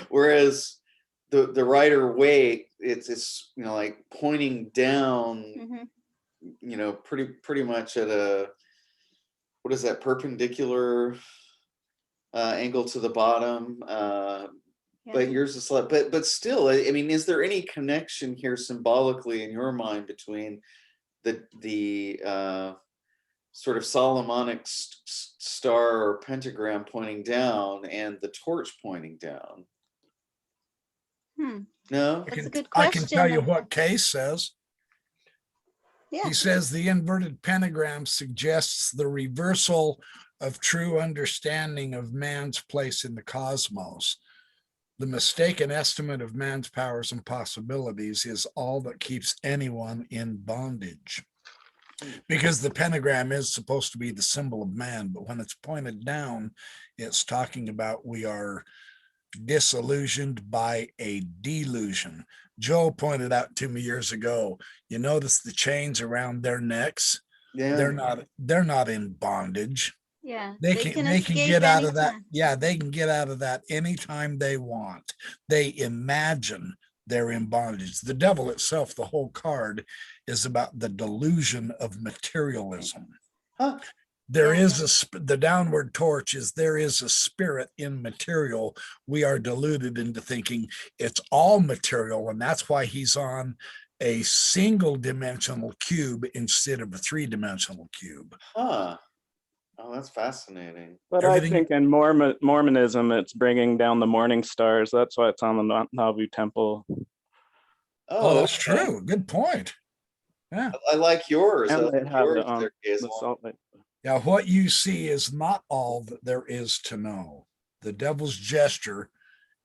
whereas the Rider Waite, it's like pointing down, pretty much at a, what is that, perpendicular angle to the bottom. But yours is like, but still, I mean, is there any connection here symbolically in your mind between the sort of Solomonic star or pentagram pointing down and the torch pointing down? No, that's a good question. I can tell you what Case says. Yeah. He says the inverted pentagram suggests the reversal of true understanding of man's place in the cosmos. The mistaken estimate of man's powers and possibilities is all that keeps anyone in bondage. Because the pentagram is supposed to be the symbol of man, but when it's pointed down, it's talking about we are disillusioned by a delusion. Joe pointed out to me years ago, you notice the chains around their necks? yeah, they're not in bondage. Yeah, They can get out of that. anytime. Yeah, they can get out of that anytime they want. They imagine they're in bondage. The devil itself, the whole card, is about the delusion of materialism. Huh. There is the downward torch is there is a spirit in material. We are deluded into thinking it's all material, and that's why he's on a single dimensional cube instead of a three-dimensional cube. Huh. Oh, that's fascinating. But I think in Mormonism, it's bringing down the morning stars. That's why it's on the Nauvoo temple. Oh, that's true. Good point. Yeah, I like yours. And I they like have yours it on there, the Gazelam. Salt Lake. yeah. What you see is not all that there is to know. The devil's gesture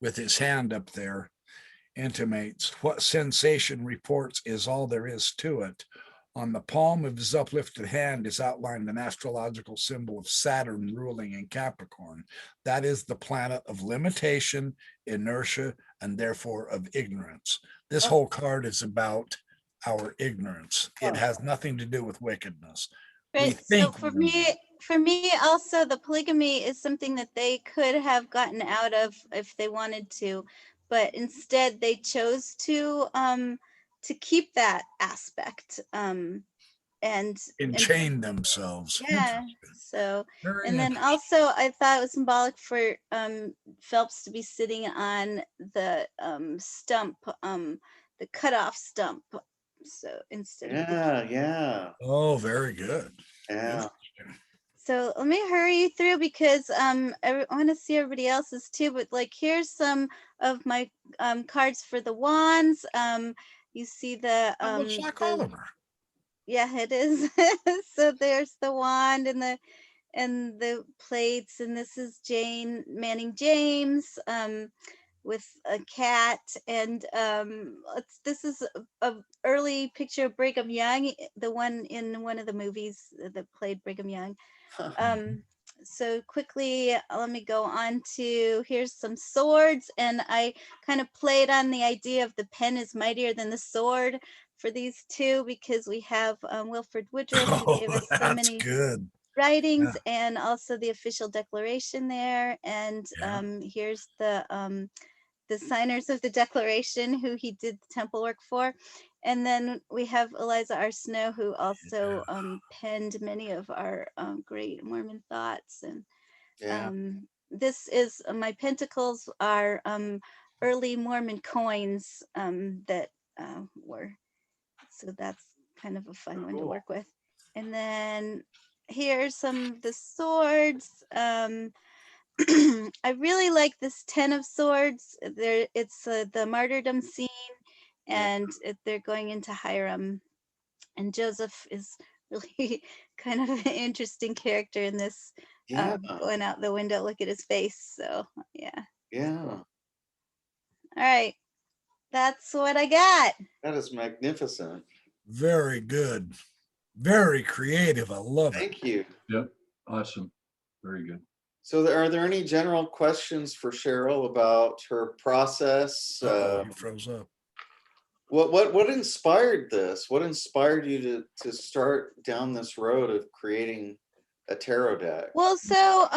with his hand up there intimates what sensation reports is all there is to it. On the palm of his uplifted hand is outlined an astrological symbol of Saturn ruling in Capricorn. That is the planet of limitation, inertia, and therefore of ignorance. This whole card is about our ignorance. It has nothing to do with wickedness. Right. So for me also, the polygamy is something that they could have gotten out of if they wanted to, but instead they chose to keep that aspect and chain themselves. Yeah. So and then also I thought it was symbolic for Phelps to be sitting on the stump, the cutoff stump. So instead of yeah. Oh, very good. Yeah. So let me hurry you through because I want to see everybody else's too. But like, here's some of my cards for the wands. You see the looks like Oliver. Yeah, it is. So there's the wand and the plates, and this is Jane Manning James with a cat, and this is a early picture of Brigham Young, the one in one of the movies that played Brigham Young. So quickly, let me go on to, here's some swords, and I kind of played on the idea of the pen is mightier than the sword for these two, because we have Wilford Woodruff, who gave us so many writings, and also the official declaration there. And here's the signers of the declaration, who he did the temple work for. And then we have Eliza R. Snow, who also penned many of our great Mormon thoughts. And this is my pentacles are early Mormon coins that were, so that's kind of a fun one to work with. And then here's some of the swords. I really like this 10 of Swords. It's the martyrdom scene, and they're going into Hiram. And Joseph is really kind of an interesting character in this, going out the window, look at his face. So, yeah. Yeah. All right. That's what I got. That is magnificent. Very good. Very creative. I love it. Thank you. Yep. Awesome. Very good. So are there any general questions for Cheryl about her process? He froze up. What inspired this? What inspired you to start down this road of creating a tarot deck? Well, so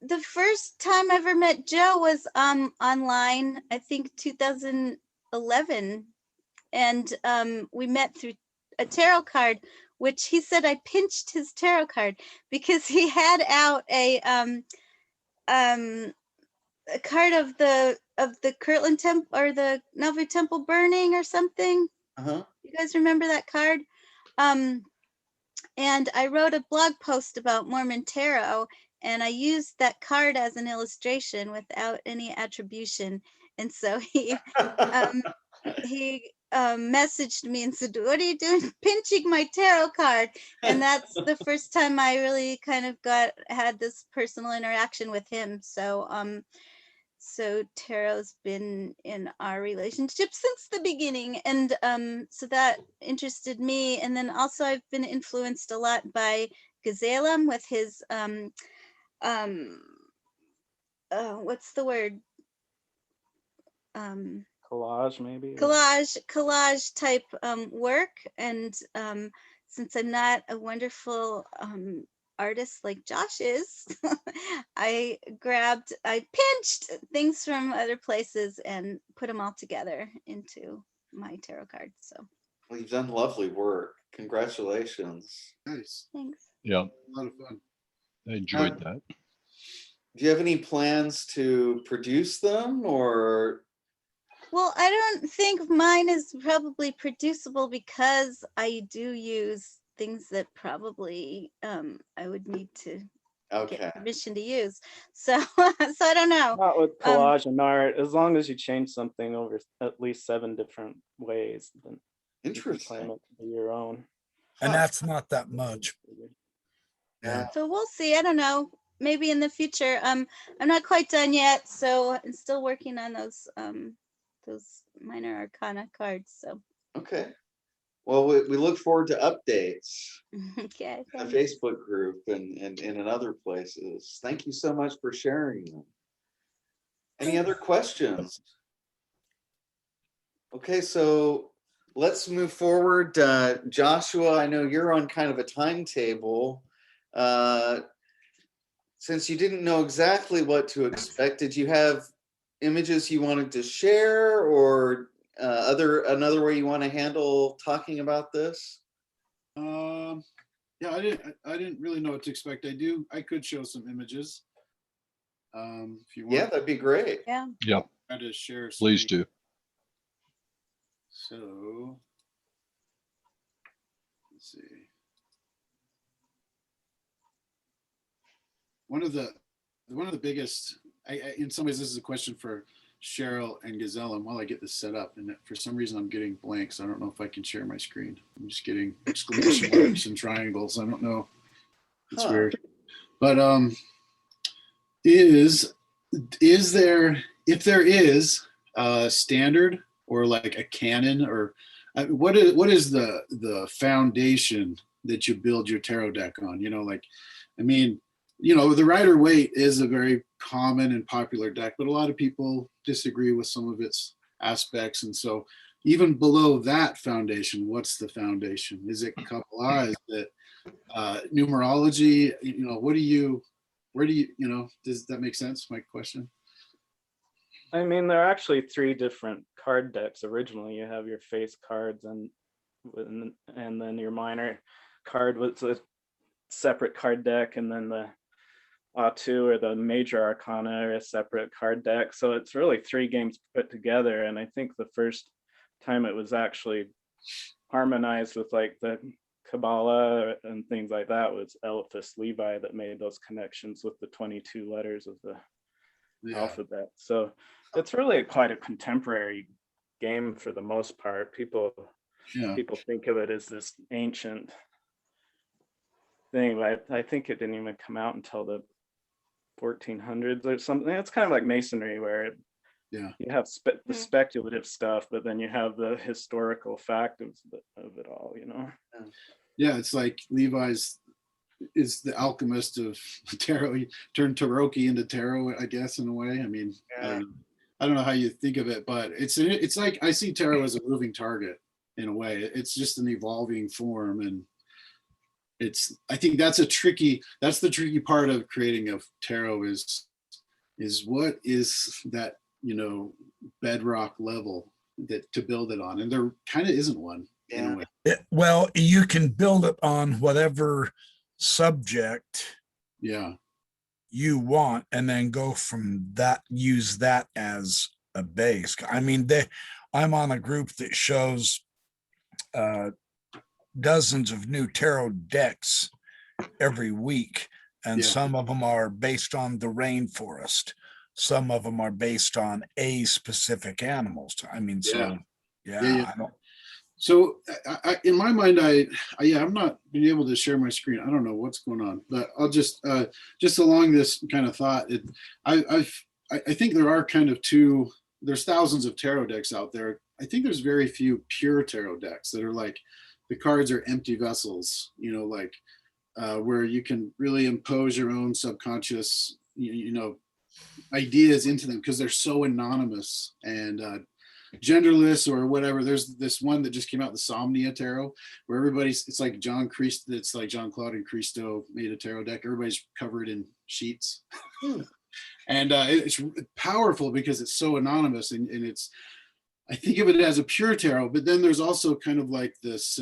the first time I ever met Joe was online, I think 2011, and we met through a tarot card, which he said I pinched his tarot card because he had out a card of the Kirtland Temple or the Nauvoo Temple burning or something. You guys remember that card? And I wrote a blog post about Mormon Tarot, and I used that card as an illustration without any attribution. And so he messaged me and said, "What are you doing pinching my tarot card?" And that's the first time I really kind of had this personal interaction with him. So tarot's been in our relationship since the beginning, and so that interested me. And then also I've been influenced a lot by Gazelam with his what's the word, Collage, maybe. collage type work. And since I'm not a wonderful artist like Josh is, I pinched things from other places and put them all together into my tarot cards. So Well, you've done lovely work. Congratulations. Nice. thanks. Yeah, A lot of fun. I enjoyed that. Do you have any plans to produce them, or? Well, I don't think mine is probably producible because I do use things that probably I would need to get permission to use. So so I don't know. Not with collage and art. As long as you change something over at least 7 different ways, then Interesting. you can claim it to be your own. And that's not that much. Yeah. So we'll see. I don't know. Maybe in the future. I'm not quite done yet, so I'm still working on those minor arcana cards. So Okay. Well, we look forward to updates okay. in the Facebook group and in other places. Thank you so much for sharing them. Any other questions? Okay, so let's move forward. Joshua, I know you're on kind of a timetable. Since you didn't know exactly what to expect, did you have images you wanted to share, or another way you want to handle talking about this? Yeah, I didn't really know what to expect. I could show some images. If you want. Yeah, that'd be great. Yeah. Yep. Try to share. Please do. So let's see. One of the biggest, in some ways, this is a question for Cheryl and Gazelam while I get this set up. And for some reason, I'm getting blanks. I don't know if I can share my screen. I'm just getting exclamation marks and triangles. I don't know. It's weird. But is there, if there is a standard or like a canon, or what is the foundation that you build your tarot deck on? You know, like, I mean, you know, the Rider-Waite is a very common and popular deck, but a lot of people disagree with some of its aspects. And so even below that foundation, what's the foundation? Is it Kabbalah? Is it numerology? You know, where do you, you know, does that make sense, my question? I mean, there are actually 3 different card decks. Originally, you have your face cards and then your minor card with a separate card deck, and then the A2 or the major arcana are a separate card deck. So it's really 3 games put together. And I think the first time it was actually harmonized with like the Kabbalah and things like that was Eliphas Levi that made those connections with the 22 letters of the alphabet. So it's really quite a contemporary game for the most part. People think of it as this ancient thing, but I think it didn't even come out until the 1400s or something. It's kind of like Masonry, where you have the speculative stuff, but then you have the historical fact of it all, you know. Yeah, it's like Levi's is the alchemist of tarot. He turned Taroki into tarot, I guess, in a way. I mean, I don't know. I don't know how you think of it, but it's like I see tarot as a moving target in a way. It's just an evolving form, and I think that's the tricky part of creating a tarot is what is that, bedrock level that to build it on, and there kind of isn't one in a way. Well, you can build it on whatever subject you want, and then go from that, use that as a base. I mean, I'm on a group that shows dozens of new tarot decks every week, and some of them are based on the rainforest. Some of them are based on a specific animals. I mean, I don't. So in my mind, I'm not being able to share my screen. I don't know what's going on, but I'll just along this kind of thought, I think there are kind of there's thousands of tarot decks out there. I think there's very few pure tarot decks that are like, the cards are empty vessels, where you can really impose your own subconscious, ideas into them, because they're so anonymous and genderless or whatever. There's this one that just came out, the Somnia Tarot, where it's like John Claude and Christo made a tarot deck. Everybody's covered in sheets. And it's powerful because it's so anonymous, and it's, I think of it as a pure tarot, but then there's also kind of like this,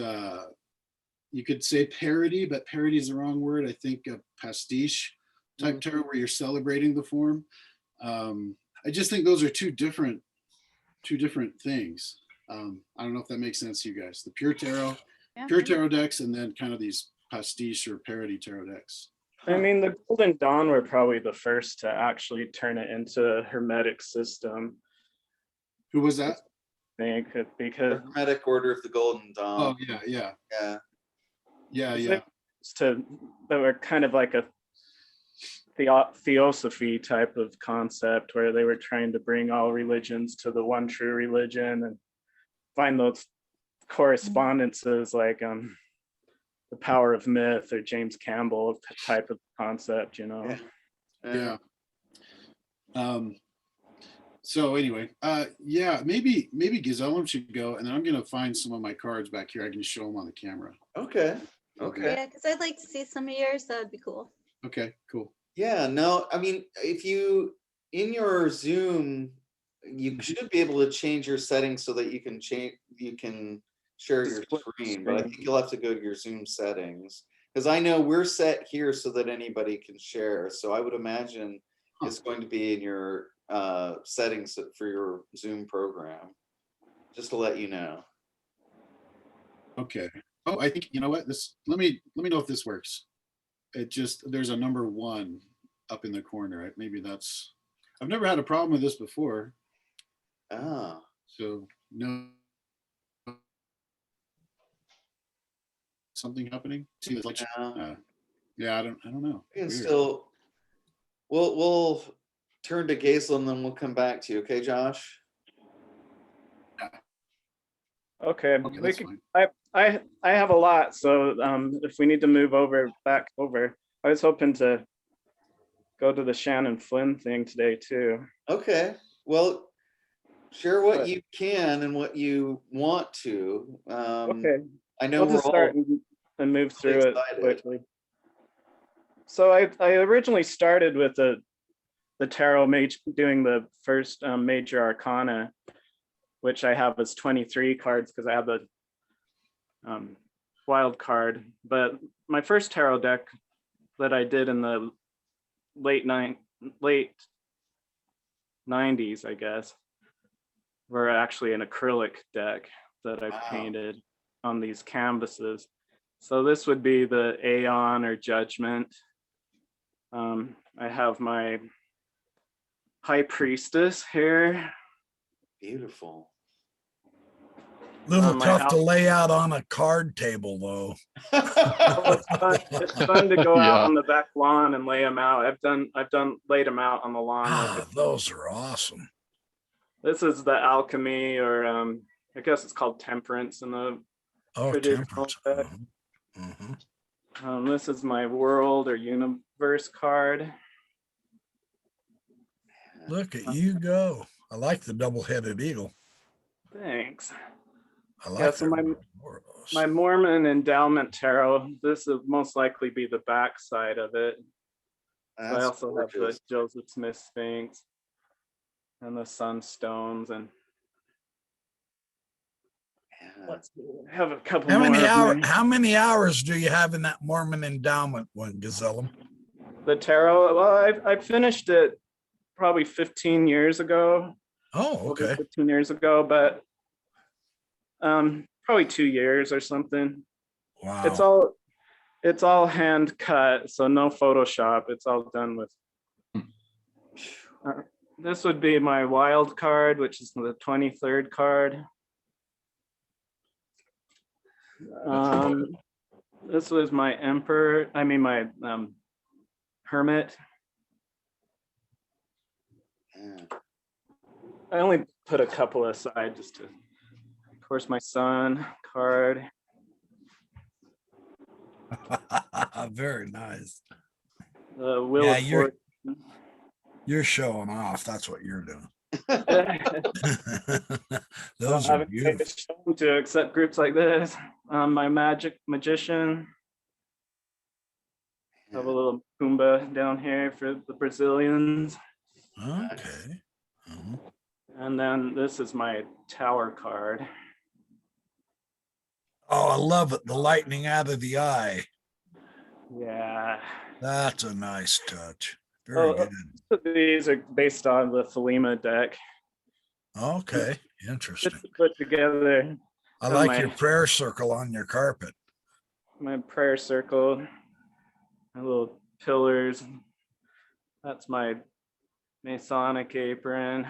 you could say parody, but parody is the wrong word. I think a pastiche type tarot where you're celebrating the form. I just think those are two different things. I don't know if that makes sense to you guys. The pure tarot decks, and then kind of these pastiche or parody tarot decks. I mean, the Golden Dawn were probably the first to actually turn it into a hermetic system. Who was that? I think because the Hermetic Order of the Golden Dawn. Oh yeah. That were kind of like a theosophy type of concept, where they were trying to bring all religions to the one true religion and find those correspondences, like the power of myth or James Campbell type of concept, Yeah. So anyway, maybe Gazelam should go, and then I'm gonna find some of my cards back here. I can show them on the camera. Okay. Yeah, because I'd like to see some of yours. That would be cool. Okay, cool. Yeah, no, I mean, if you, in your Zoom, you should be able to change your settings so that you can share your screen, but I think you'll have to go to your Zoom settings, because I know we're set here so that anybody can share. So I would imagine it's going to be in your settings for your Zoom program, just to let you know. Okay. Oh, I think, you know what, let me know if this works. There's a number 1 up in the corner, right? Maybe I've never had a problem with this before. So no, something happening? See this, yeah, I don't know. We can still, we'll turn to Gazelam, then we'll come back to you. Okay, Josh? Okay, that's fine. I have a lot, so if we need to move back over, I was hoping to go to the Shannon Flynn thing today too. Okay, well, share what you can and what you want to. Okay, I know we'll just start and move through it quickly. So I originally started with the tarot doing the first major arcana, which I have as 23 cards because I have the wild card. But my first tarot deck that I did in the late 90s, I guess, were actually an acrylic deck that I painted on these canvases. So this would be the Aeon or Judgment. I have my High Priestess here. Beautiful. Little tough to lay out on a card table, though. It's fun to go out on the back lawn and lay them out. I've laid them out on the lawn. Those are awesome. This is the alchemy, or I guess it's called temperance in the traditional deck. This is my world or universe card. Look at you go. I like the double-headed eagle. Thanks. I like Yeah, so more of those. my Mormon Endowment Tarot, this will most likely be the back side of it. So I also have the Joseph Smith Sphinx and the Sunstones, and let's have a couple more. How many hours do you have in that Mormon Endowment one, Gazelam? The tarot, well, I finished it probably 15 years ago. Oh, okay. 15 years ago, but probably 2 years or something. Wow. It's all hand cut, so no Photoshop. It's all done with. This would be my wild card, which is the 23rd card. This was my emperor. I mean my hermit. I only put a couple aside just to. Of course, my son card. Very nice. Wheel of Fortune. You're showing off. That's what you're doing. Those I are beautiful. to accept groups like this. My magician. I have a little Pumbaa down here for the Brazilians. Okay. And then this is my tower card. Oh, I love it. The lightning out of the eye. Yeah. That's a nice touch. Very good. These are based on the Thelema deck. Okay. Interesting. Just to put together. I like your prayer circle on your carpet. My prayer circle. My little pillars. That's my Masonic apron.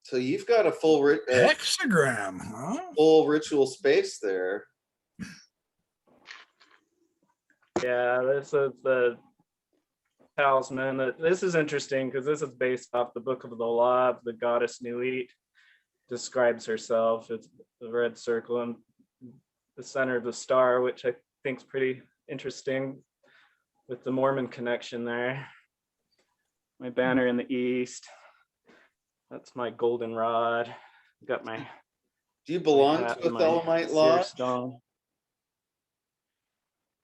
So you've got a full hexagram, huh? Full ritual space there. Yeah, this is the talisman. This is interesting because this is based off the Book of the Law. The goddess Nuit describes herself as the red circle and the center of the star, which I think is pretty interesting with the Mormon connection there. My banner in the east. That's my golden rod. Got my. Do you belong to a Thelemite lodge?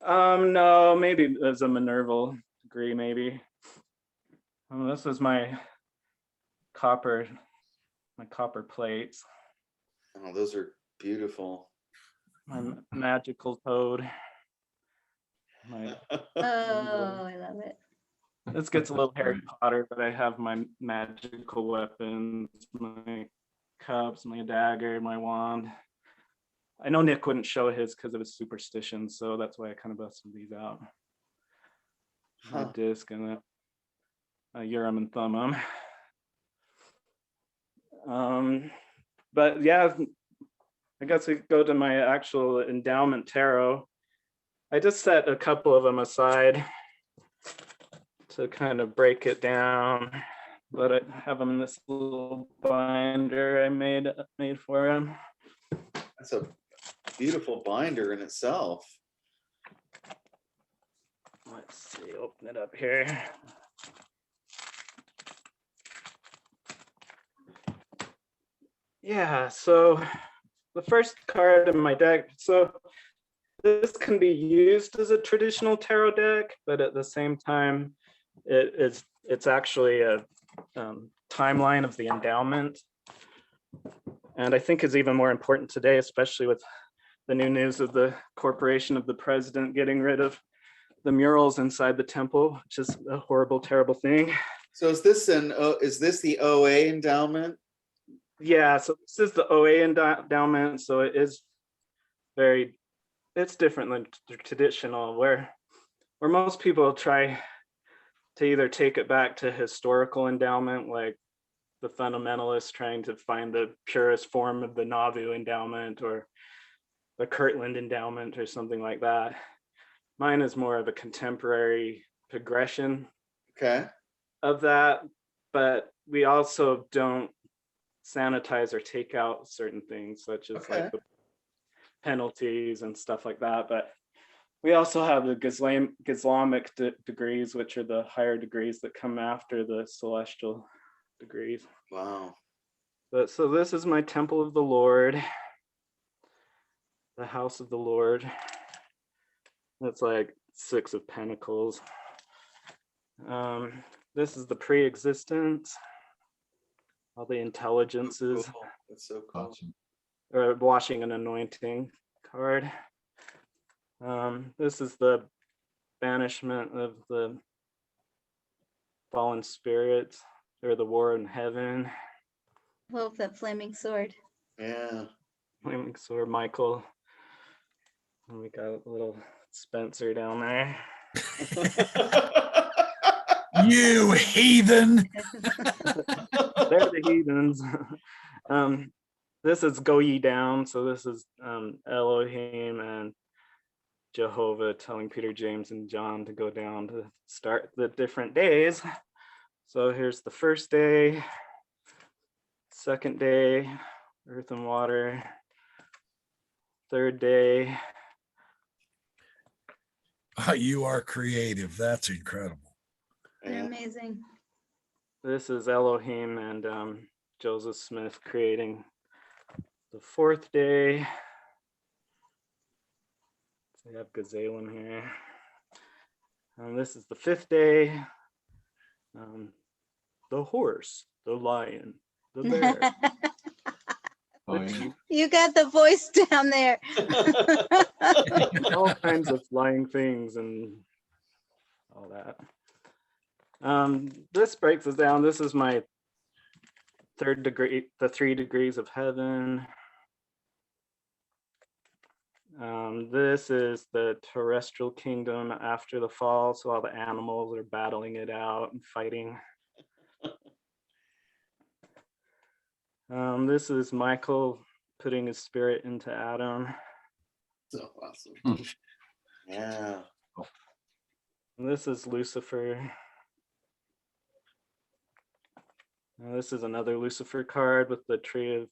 No, maybe as a Minerval degree, maybe. This is my copper plates. Oh, those are beautiful. My magical toad. Oh, I love it. This gets a little Harry Potter, but I have my magical weapons, my cups, my dagger, my wand. I know Nick wouldn't show his because of his superstition, so that's why I kind of busted these out. My disc and a Urim and Thummim. But yeah, I guess we go to my actual endowment tarot. I just set a couple of them aside to kind of break it down, but I have them in this little binder I made for him. That's a beautiful binder in itself. Let's see, open it up here. Yeah, so the first card in my deck, so this can be used as a traditional tarot deck, but at the same time, it's actually a timeline of the endowment. And I think is even more important today, especially with the new news of the corporation of the president getting rid of the murals inside the temple, which is a horrible, terrible thing. So is this the OA endowment? Yeah, so this is the OA endowment. So it is it's different than traditional, where most people try to either take it back to historical endowment, like the fundamentalists trying to find the purest form of the Nauvoo endowment or the Kirtland endowment or something like that. Mine is more of a contemporary progression of that, but we also don't sanitize or take out certain things, such as like the penalties and stuff like that. But we also have the Gazelamic degrees, which are the higher degrees that come after the celestial degrees. Wow. But so this is my temple of the Lord, the house of the Lord. That's like 6 of Pentacles. This is the pre-existence, all the intelligences. So cool. That's so cool. Awesome. Or washing and anointing card. This is the banishment of the fallen spirits, or the war in heaven. Love that flaming sword. Yeah. Flaming sword, Michael. And we got a little Spencer down there. You heathen. They're the heathens. This is Go Ye Down. So this is Elohim and Jehovah telling Peter, James, and John to go down to start the different days. So here's the first day, second day, earth and water, third day. Oh, you are creative. That's incredible. They're amazing. This is Elohim and Joseph Smith creating the fourth day. So we have Gazelam here. This is the fifth day. The horse, the lion, the bear. Oh, yeah. You got the voice down there. All kinds of flying things and all that. This breaks us down. This is my third degree, the 3 degrees of heaven. This is the terrestrial kingdom after the fall. So all the animals are battling it out and fighting. This is Michael putting his spirit into Adam. So awesome. Yeah. And this is Lucifer. This is another Lucifer card with the tree of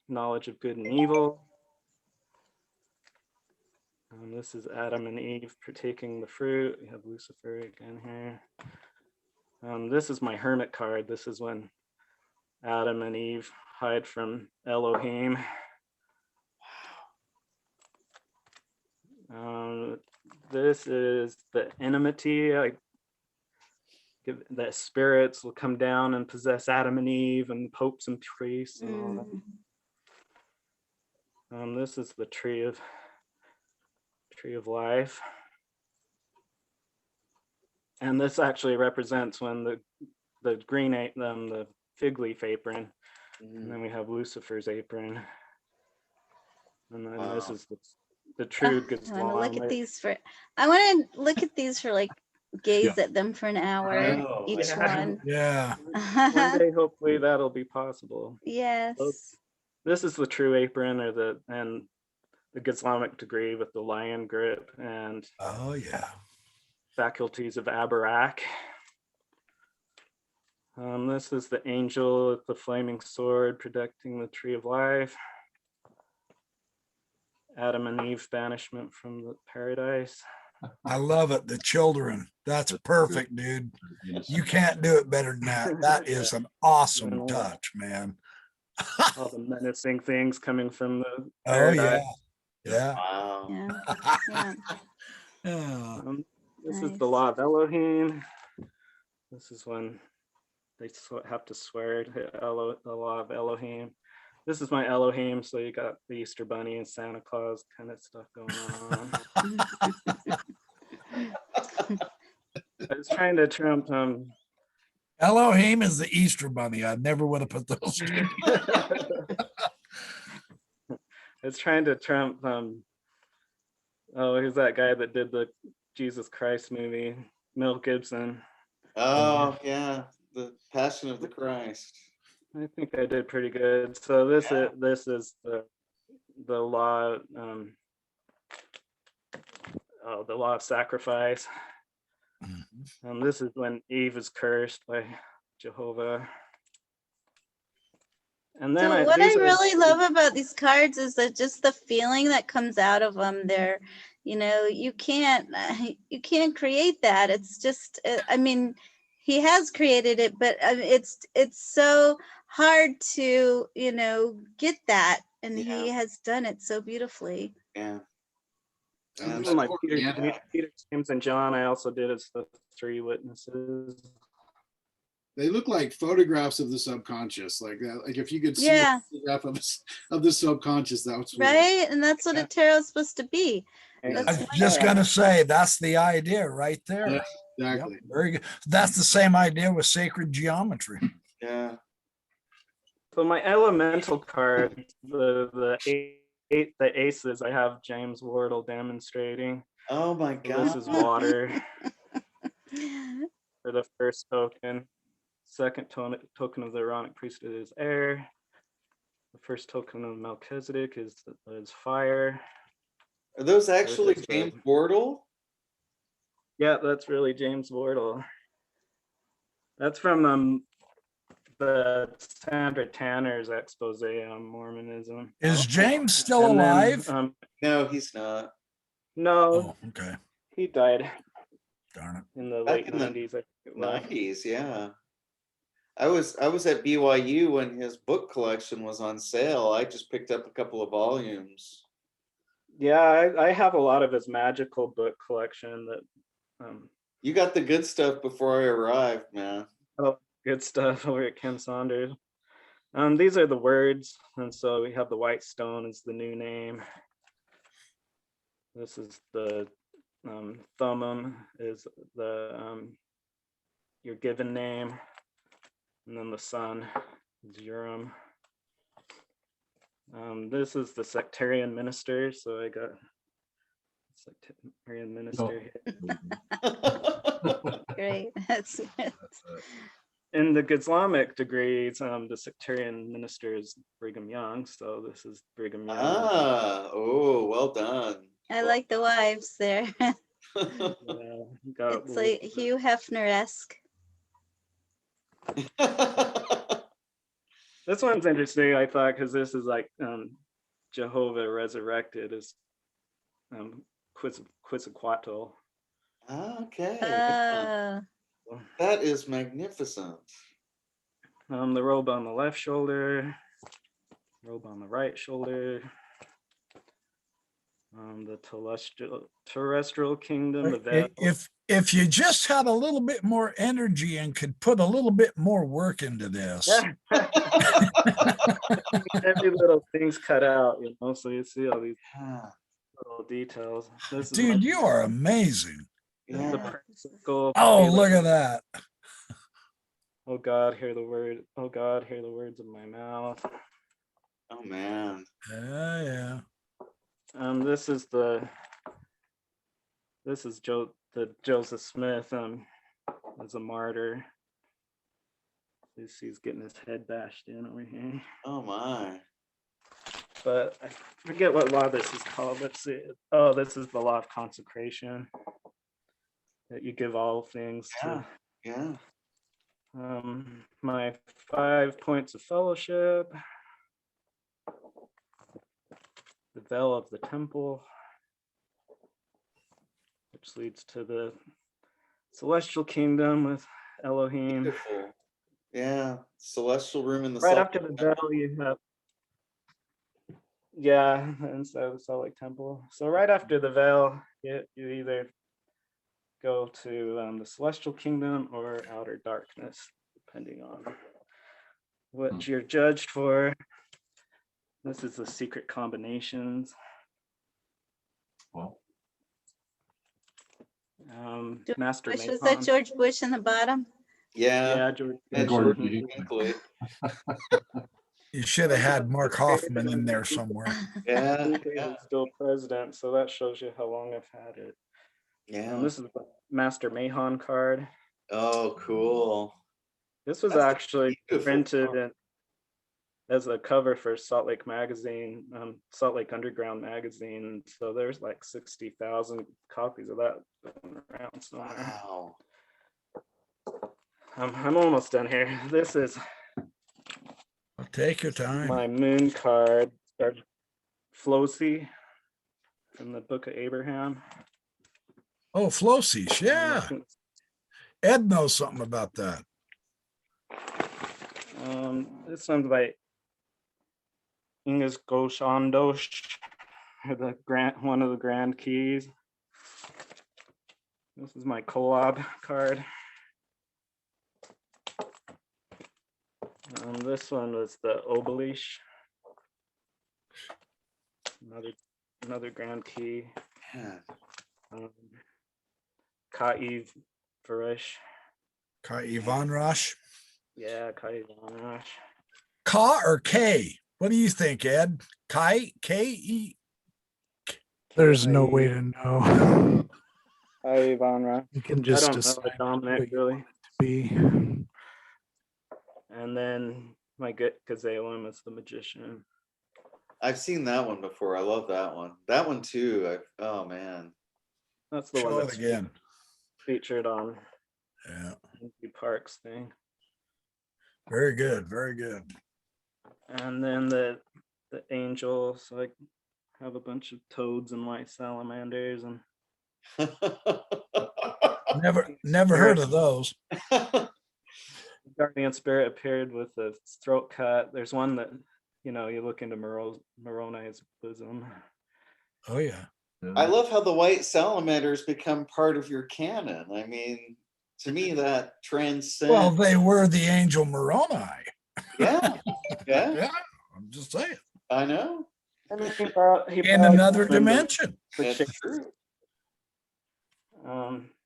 knowledge of good and evil. This is Adam and Eve partaking the fruit. We have Lucifer again here. This is my hermit card. This is when Adam and Eve hide from Elohim. This is the enmity. That spirits will come down and possess Adam and Eve and popes and priests and all that. This is the tree of life. And this actually represents when the green the fig leaf apron, and then we have Lucifer's apron, and then this is the true Gazelam. I want to look at these for like gaze at them for an hour each one. Yeah. One day hopefully that'll be possible. Yes. So this is the true apron, or the Gazelamic degree with the lion grip and Oh yeah. faculties of Abarak. This is the angel with the flaming sword protecting the tree of life. Adam and Eve banishment from the paradise. I love it. The children. That's perfect, dude. You can't do it better than that. That is an awesome touch, man. All the menacing things coming from the paradise. paradise. Yeah. Wow. Yeah. Yeah. This Nice. is the law of Elohim. This is when they have to swear to the law of Elohim. This is my Elohim, so you got the Easter Bunny and Santa Claus kind of stuff going on. I was trying to trump Elohim is the Easter Bunny. I never would have put those together. I was trying to trump who's that guy that did the Jesus Christ movie? Mel Gibson. Oh yeah, the Passion of the Christ. I think I did pretty good. So this is the law, the law of sacrifice. This is when Eve is cursed by Jehovah. And then So what I really love about these cards is that just the feeling that comes out of them. They're, you can't create that. It's just, I mean, he has created it, but it's so hard to, you know, get that, and he has done it so beautifully. Yeah. My Peter, James, and John, I also did as the 3 witnesses. They look like photographs of the subconscious, like that. Like if you could see Yeah. a photograph of the subconscious, that's what Right, and that's what a tarot is supposed to be. I That's was just gonna say that's the idea right there. Yeah, exactly. Yep, very good. That's the same idea with sacred geometry. Yeah. So my elemental card, the aces, I have James Wardle demonstrating. Oh my So God. this is water for the first token. Second token of the Aaronic priesthood is air. The first token of Melchizedek is fire. Are those actually James Wardle? Yeah, that's really James Wardle. That's from the Sandra Tanner's expose on Mormonism. Is James still alive? No, he's not. No. Oh, okay. He died. Darn it. In the Back late in the 90s. 90s, yeah. I was at BYU when his book collection was on sale. I just picked up a couple of volumes. Yeah, I have a lot of his magical book collection that you got the good stuff before I arrived, man. Oh, good stuff over at Ken Saunders. These are the words, and so we have the white stone as the new name. This is the thummim is the your given name, and then the sun is Urim. This is the sectarian minister, so I got sectarian minister here. Great. That's In the Islamic degrees, the sectarian minister is Brigham Young, so this is Brigham Young. Oh, well done. I like the wives there. Yeah, it's like Hugh Hefner-esque. This one's interesting, I thought, because this is like Jehovah resurrected as Quetzalcoatl. Okay. That is magnificent. The robe on the left shoulder, robe on the right shoulder. The terrestrial kingdom. The veil. If you just had a little bit more energy and could put a little bit more work into this. Every little thing's cut out, you know, so you see all these little details. Dude, you are amazing. Yeah. Oh, look at that. Oh God, hear the word. Oh God, hear the words of my mouth. Oh man. Yeah. This is Joseph Smith as a martyr. He's getting his head bashed in over here. Oh my. But I forget what law this is called. Let's see. Oh, this is the law of consecration. That you give all things to. Yeah. My 5 points of fellowship. The veil of the temple, which leads to the celestial kingdom with Elohim. Beautiful. Yeah, celestial room in the right after the veil, you have inside of the Salt Lake Temple. So right after the veil, you either go to the celestial kingdom or outer darkness, depending on what you're judged for. This is the secret combinations. Well, Master Bush, Maypon. was that George Bush in the bottom? Yeah, George. You should have had Mark Hoffman in there somewhere. Yeah. Still president, so that shows you how long I've had it. Yeah. This is the Master Mahon card. Oh, cool. This was actually printed as a cover for Salt Lake Magazine, Salt Lake Underground Magazine. So there's like 60,000 copies of that going around somewhere. Wow. I'm almost done here. This is Take your time. my moon card, Flosi from the Book of Abraham. Oh, Flosies, yeah. Ed knows something about that. This one's by Inges Goshandosh, one of the Grand Keys. This is my collab card. This one was the Obelish. Another Grand Key. Yeah. Kaiv Varesh. Ivan Rosh. Yeah, Kaiv Varesh. Ka or K? What do you think, Ed? K-E? There's no way to know. Kaiv Varesh. You can I just don't know decide the Dominic what you really. want it to be. And then my good Gazelam is the Magician. I've seen that one before. I love that one. That one too. Oh man. That's the Show one it that's again. featured on Yeah. the Parks thing. Very good. Very good. And then the angel. So I have a bunch of toads and white salamanders and Never heard of those. guardian spirit appeared with a throat cut. There's one that, you know, you look into Moroni's bosom. Oh yeah. I love how the white salamanders become part of your canon. I mean, to me, that transcends. Well, they were the angel Moroni. Yeah. Yeah. Yeah. I'm just saying. I know. I mean, he In another dimension. That's true.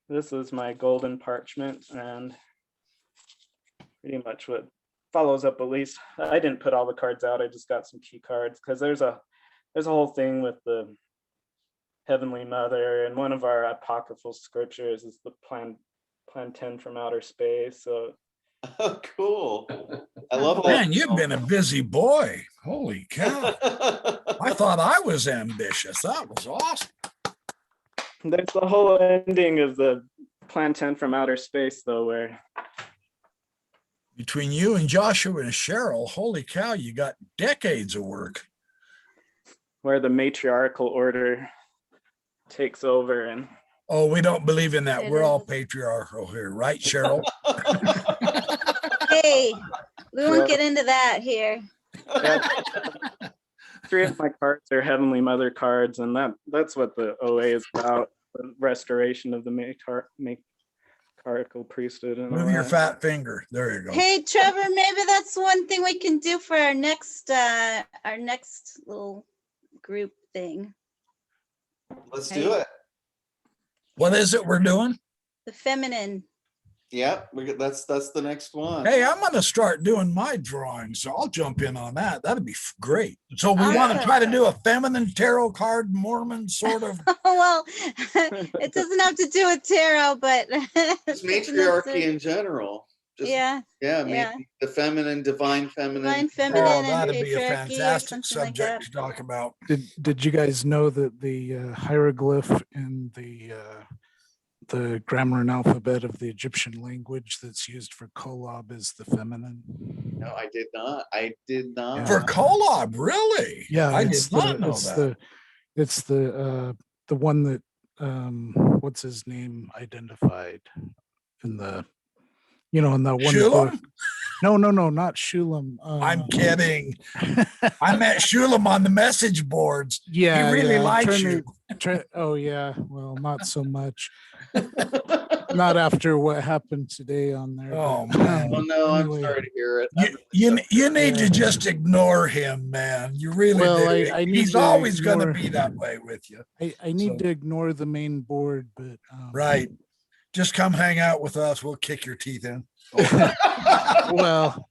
This is my golden parchment, and pretty much what follows up, at least I didn't put all the cards out. I just got some key cards because there's a whole thing with the Heavenly Mother, and one of our apocryphal scriptures is the plantain from outer space. So Oh, cool. I love that. Man, you've been a busy boy. Holy cow. I thought I was ambitious. That was awesome. there's the whole ending of the plantain from outer space, though, where Between you and Joshua and Cheryl, holy cow, you got decades of work. where the matriarchal order takes over. And Oh, we don't believe in that. It We're all is. patriarchal here, right, Cheryl? Hey, we won't get into that here. three of my cards are Heavenly Mother cards, and that's what the OA is about, the restoration of the matriarchal priesthood. And all Move your that. fat finger. There you go. Hey, Trevor, maybe that's one thing we can do for our next little group thing. Let's do it. What is it we're doing? The feminine. Yep. That's the next one. Hey, I'm going to start doing my drawings, so I'll jump in on that. That'd be great. So we want to Awesome. try to do a feminine tarot card, Mormon sort of. Well, it doesn't have to do with tarot, but It's matriarchy in general. Just, yeah, maybe yeah. the feminine, divine feminine. Divine feminine Oh, and that'd be a patriarchy or fantastic something like subject that. to talk about. Did you guys know that the hieroglyph in the grammar and alphabet of the Egyptian language that's used for kolob is the feminine? No, I did not. I did not. For Kolob, really? Yeah, I it's did not know that. It's the one that what's his name identified in the in that one book. Shulam? No, not Shulam. I'm kidding. I met Shulam on the message boards. Yeah, He really I'm likes trying you. oh yeah, well, not so much. Not after what happened today on there. Oh, but, man. Well, no, anyway. I'm sorry to hear it. You need to Yeah. just ignore him, man. You really Well, do. I need He's to always going to ignore- be that way with you. I need So- to ignore the main board, but Right. Just come hang out with us. We'll kick your teeth in. Well,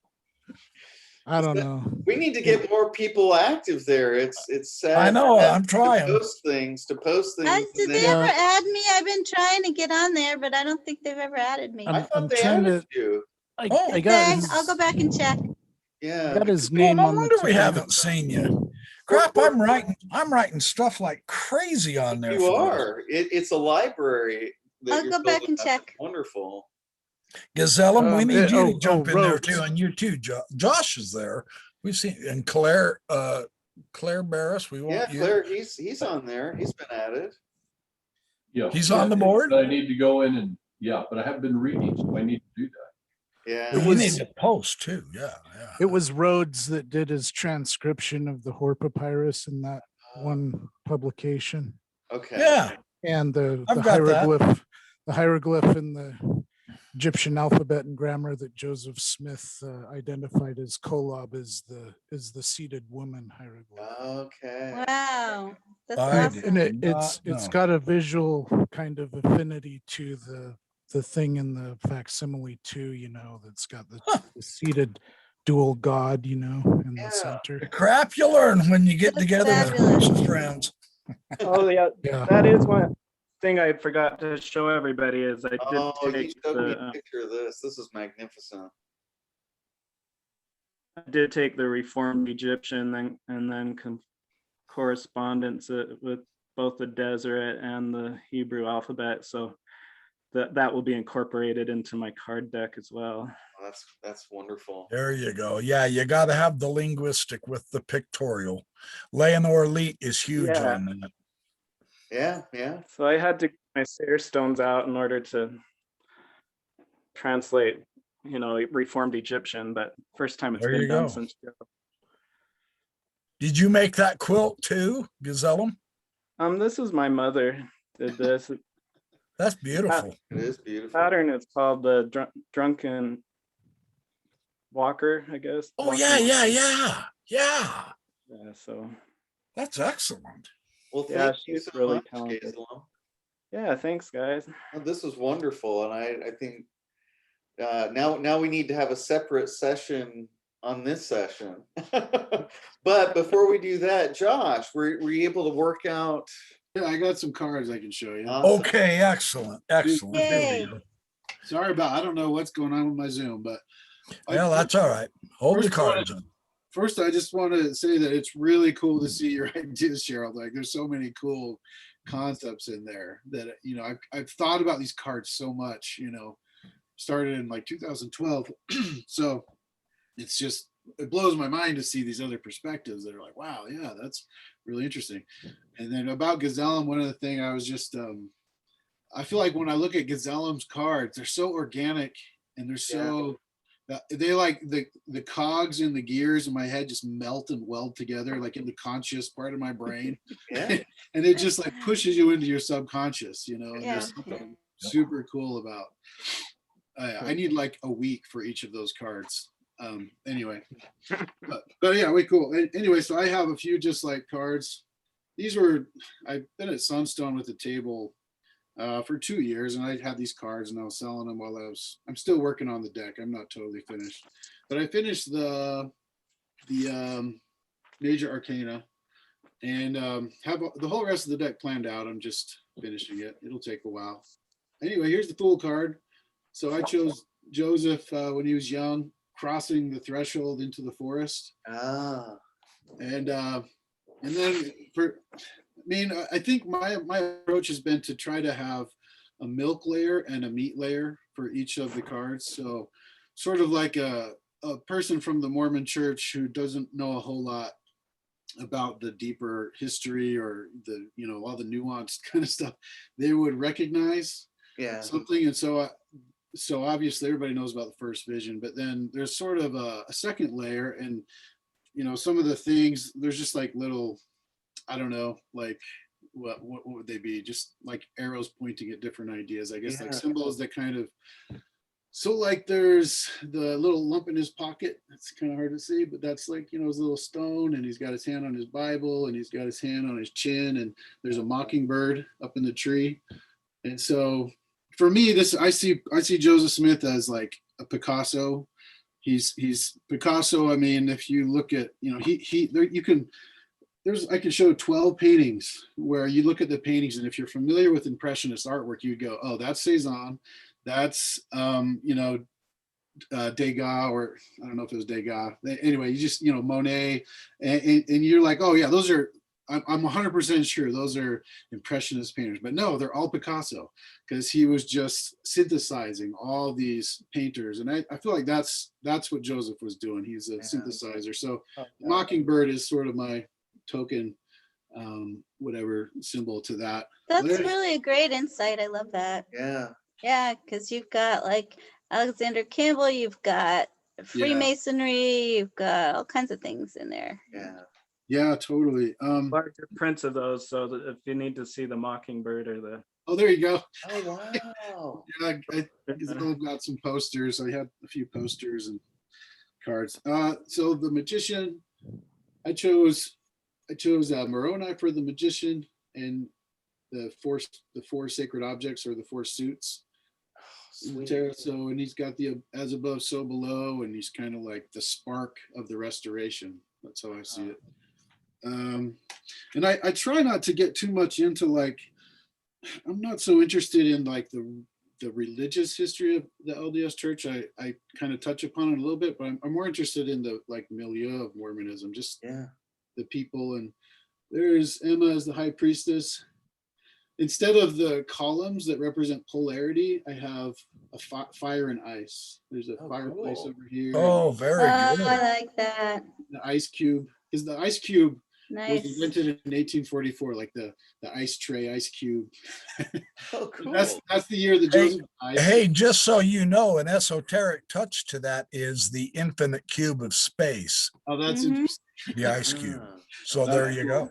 I don't know. We need to get more people active there. It's sad. I know, to I'm trying. post things. Did and they then- ever add me? I've been trying to get on there, but I don't think they've ever added me. I I'm thought they trying added to- you. I Did got they? his, I'll go back and check. Yeah. got his Well, name no on the wonder tip we of my- haven't seen you. Crap, I'm writing stuff like crazy on there. You for us. are. It's a library. that I'll you're go back building and up. check. Wonderful. Gazelam, we need you to oh, jump in there Rhodes. too, and you too, Josh is there. We've seen and Clair Barrus. We want Yeah, you. Claire, he's on there. He's been added. Yeah. He's on the board? But I need to go in and Yeah, but I have been reading, so I need to do that. Yeah. Well, you need to post too. Yeah, yeah. It was Rhodes that did his transcription of the Hor Papyrus in that one publication. Okay. Yeah. And the I've got that. hieroglyph in the Egyptian alphabet and grammar that Joseph Smith identified as Kolob is the seated woman hieroglyph. Okay. Wow, that's I awesome. And did it's not know. got a visual kind of affinity to the thing in the facsimile too, you know, that's got the seated dual god, you know, in Yeah. the center. The crap you learn when you get That's together with fabulous. close friends. Oh yeah, Yeah. that is one thing I forgot to show everybody is I did Oh, you take showed me a the picture of this. This is magnificent. I did take the Reformed Egyptian and then correspondence with both the Deseret and the Hebrew alphabet, so that will be incorporated into my card deck as well. Oh, that's wonderful. There you go. Yeah, you got to have the linguistic with the pictorial. Leonore Leet is huge Yeah. on that. Yeah, yeah. So I had to get my seer stones out in order to translate, you know, Reformed Egyptian, but first time it's There been you done go. since. Did you make that quilt too, Gazelam? This is my mother did this. That's beautiful. It is beautiful. Pattern is called the drunken walker, I guess. Oh Walking yeah, yeah, walker. yeah. Yeah, so That's excellent. Well, yeah, thank you she's so really much, talented. Gazelam. Yeah, thanks guys. Well, this was wonderful, and I think now we need to have a separate session on this session. But before we do that, Josh, were you able to work out? Yeah, I got some cards I can show you. Awesome. Okay, excellent, excellent. Yay. Sorry about, I don't know what's going on with my Zoom, but Well, that's all right. Hold the First one- cards on. first I just want to say that it's really cool to see your ideas, Cheryl. Like there's so many cool concepts in there that, you know, I've thought about these cards so much, you know, started in like 2012. So it's just, it blows my mind to see these other perspectives that are like, wow, yeah, that's really interesting. And then about Gazelam, one of the things I was just, I feel like when I look at Gazelam's cards, they're so organic and they're so, they like the cogs and the gears in my head just melt and weld together, like in the conscious part of my brain. Yeah. And it just like pushes you into your subconscious, you know, and Yeah. there's something super cool about, I need like a week for each of those cards. Anyway, but yeah, way cool. Anyway, so I have a few just like cards. These were, I've been at Sunstone with the table for 2 years, and I had these cards and I was selling them while I'm still working on the deck. I'm not totally finished, but I finished the major arcana and have the whole rest of the deck planned out. I'm just finishing it. It'll take a while. Anyway, here's the Fool card. So I chose Joseph when he was young, crossing the threshold into the forest. Ah. And then I think my approach has been to try to have a milk layer and a meat layer for each of the cards. So sort of like a person from the Mormon church who doesn't know a whole lot about the deeper history or the, you know, all the nuanced kind of stuff, they would recognize something. And so obviously everybody knows about the first vision, but then there's sort of a second layer, and you know, some of the things, there's just like little, I don't know, like what would they be? Just like arrows pointing at different ideas, I guess, like symbols that kind of, so like there's the little lump in his pocket. It's kind of hard to see, but that's like, you know, his little stone, and he's got his hand on his Bible, and he's got his hand on his chin, and there's a mockingbird up in the tree. And so for me, I see Joseph Smith as like a Picasso. He's Picasso. I mean, if you look at, you know, I can show 12 paintings where you look at the paintings, and if you're familiar with Impressionist artwork, you'd go, oh, that's Cezanne, that's you know, Degas, or I don't know if it was Degas. Anyway, you just, you know, Monet, and you're like, oh yeah, those are, I'm 100% sure those are Impressionist painters, but no, they're all Picasso, because he was just synthesizing all these painters. And I feel like that's what Joseph was doing. He's a synthesizer. So Mockingbird is sort of my token, whatever symbol to that. That's really a great insight. I love that. Yeah. Yeah, because you've got like Alexander Campbell, you've got Freemasonry, you've got all kinds of things in there. Yeah, totally. Larger prints of those, so that if you need to see the Mockingbird or the. Oh, there you go. Oh, wow. Yeah, I've got some posters. I had a few posters and cards. So the magician, I chose Moroni for the magician, and the four sacred objects or the four suits. So, and he's got the as above, so below, and he's kind of like the spark of the restoration. That's how I see it. And I try not to get too much into like, I'm not so interested in like the religious history of the LDS Church. I kind of touch upon it a little bit, but I'm more interested in the like milieu of Mormonism, just the people. And there's Emma as the high priestess. Instead of the columns that represent polarity, I have a fire and ice. There's a fireplace over here. Oh, very good. I like that. The ice cube, because the ice cube Nice. was invented in 1844, like the ice tray, ice cube. Oh, cool. That's the year that Joseph died. Hey, just so you know, an esoteric touch to that is the infinite cube of space, Oh, that's interesting. the ice cube. So there you go.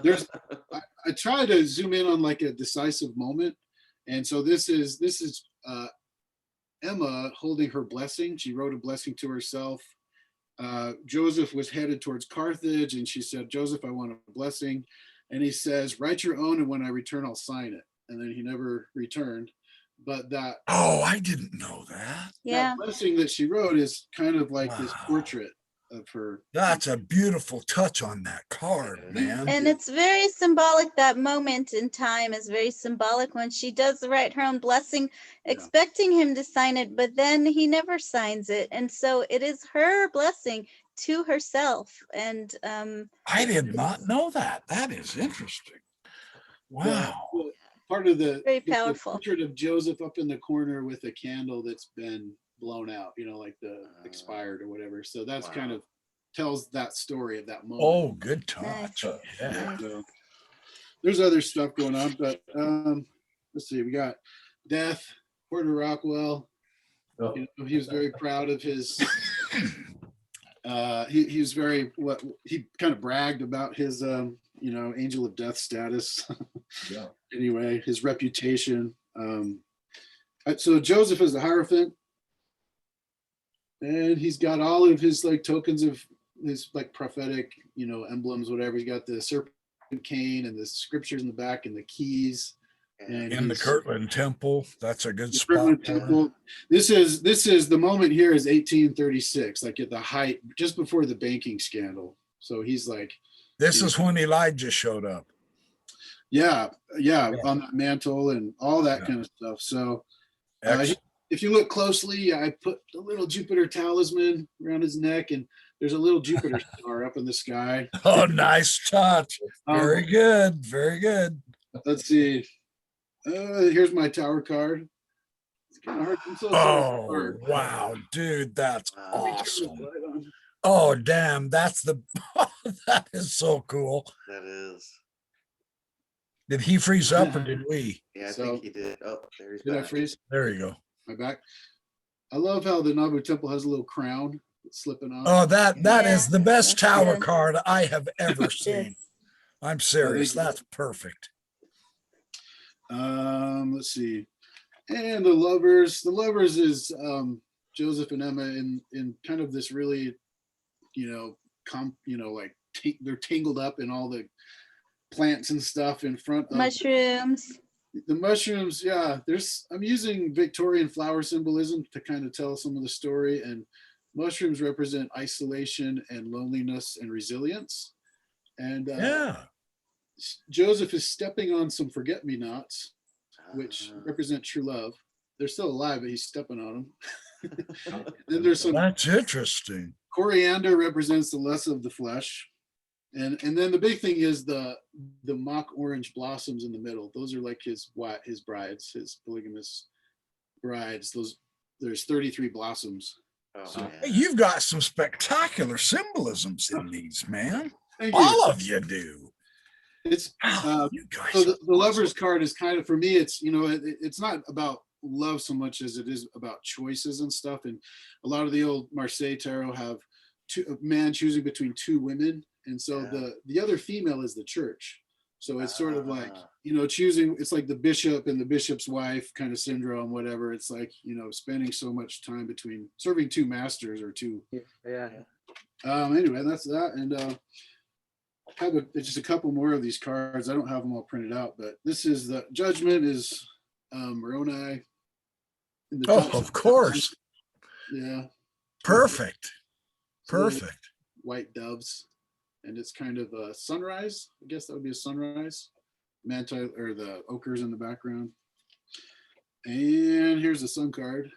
There's I try to zoom in on like a decisive moment, and so this is Emma holding her blessing. She wrote a blessing to herself. Joseph was headed towards Carthage, and she said, "Joseph, I want a blessing," and he says, "Write your own, and when I return, I'll sign it." And then he never returned. But that I didn't know that. Yeah. that blessing that she wrote is kind of like this portrait of her. That's a beautiful touch on that card, man. And it's very symbolic. That moment in time is very symbolic when she does write her own blessing, expecting him to sign it, but then he never signs it. And so it is her blessing to herself. And I did not know that. That is interesting. Wow. Part of the very the powerful. portrait of Joseph up in the corner with a candle that's been blown out, like the expired or whatever. So that's kind of tells that story of that moment. Oh, good touch. Nice. Yeah. So, there's other stuff going on, but let's see. We got Death, Porter Rockwell. Oh, He was very proud of his. He was very he kind of bragged about his angel of death status. yeah. Anyway, his reputation. So Joseph is the Hierophant, and he's got all of his like tokens of his like prophetic, emblems, whatever. He's got the serpent cane and the scriptures in the back and the keys. And in the Kirtland Temple. That's a good spot. Kirtland Temple. This is the moment here is 1836, like at the height, just before the banking scandal. So he's like, this is when Elijah showed up. Yeah, on that mantle and all that kind of stuff. So if you look closely, I put a little Jupiter talisman around his neck, and there's a little Jupiter star up in the sky. Oh, nice touch. Very good. Very good. Let's see. Here's my tower card. It's kind of hard. I'm so sorry. Wow, dude, that's awesome. Oh, damn, that is so cool. That is. Did he freeze up or did we? Yeah, I think he did. Oh, there he's Did back. I freeze? There you go. My back. I love how the Nauvoo Temple has a little crown that's slipping off. Oh, that is the best that's tower good. card I have ever seen. I'm serious. Thank you. That's perfect. Let's see. And the lovers. The lovers is Joseph and Emma in kind of this really, they're tangled up in all the plants and stuff in front of Mushrooms. the mushrooms. Yeah, I'm using Victorian flower symbolism to kind of tell some of the story, and mushrooms represent isolation and loneliness and resilience. And Joseph is stepping on some forget-me-nots, which represent true love. They're still alive, but he's stepping on them. Then there's some. That's interesting. Coriander represents the lust of the flesh. And then the big thing is the mock orange blossoms in the middle. Those are like his brides, his polygamous brides. There's 33 blossoms. Oh, Hey, you've got some spectacular symbolisms in these, man. Thank you. All of you do. It's You guys so the are lover's card is kind of, for me, it's, it's not about love so much as it is about choices and stuff. And a lot of the old Marseille tarot have a man choosing between two women, and so the other female is the church. So it's sort of like, choosing, it's like the bishop and the bishop's wife kind of syndrome, whatever. It's like, spending so much time between serving two masters or two. Anyway, that's that. And have just a couple more of these cards. I don't have them all printed out, but this is the Judgment is Moroni. Oh, of course. Yeah. Perfect. Perfect. White doves. And it's kind of a sunrise. I guess that would be a sunrise. Manti, or the ochre's in the background. And here's the sun card.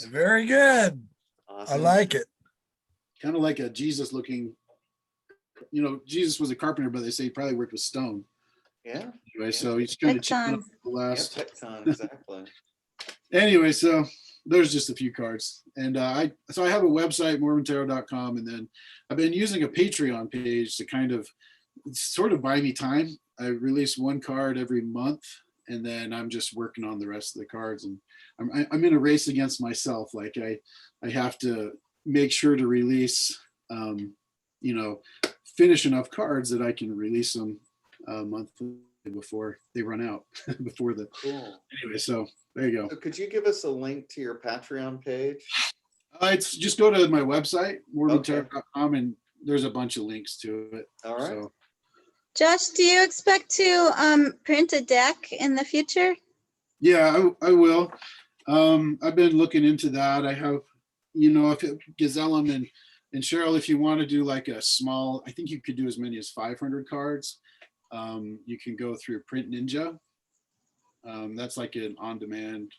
Very good. Awesome. I like it. Kind of like a Jesus looking, Jesus was a carpenter, but they say he probably worked with stone. Yeah. Anyway, so he's kind of Tecton. the last. Tecton, exactly. Anyway, so there's just a few cards. And I have a website, mormontarot.com, and then I've been using a Patreon page to kind of sort of buy me time. I release one card every month, and then I'm just working on the rest of the cards. And I'm in a race against myself. Like I have to make sure to release, finish enough cards that I can release them monthly before they run out. Cool. Anyway, so there you go. So could you give us a link to your Patreon page? It's just go to my website, mormontarot.com, and there's a bunch of links to it. All right. So, Josh, do you expect to print a deck in the future? yeah, I will. I've been looking into that. I have, if Gazelam and Cheryl, if you want to do like a small, I think you could do as many as 500 cards. You can go through Print Ninja. That's like an on-demand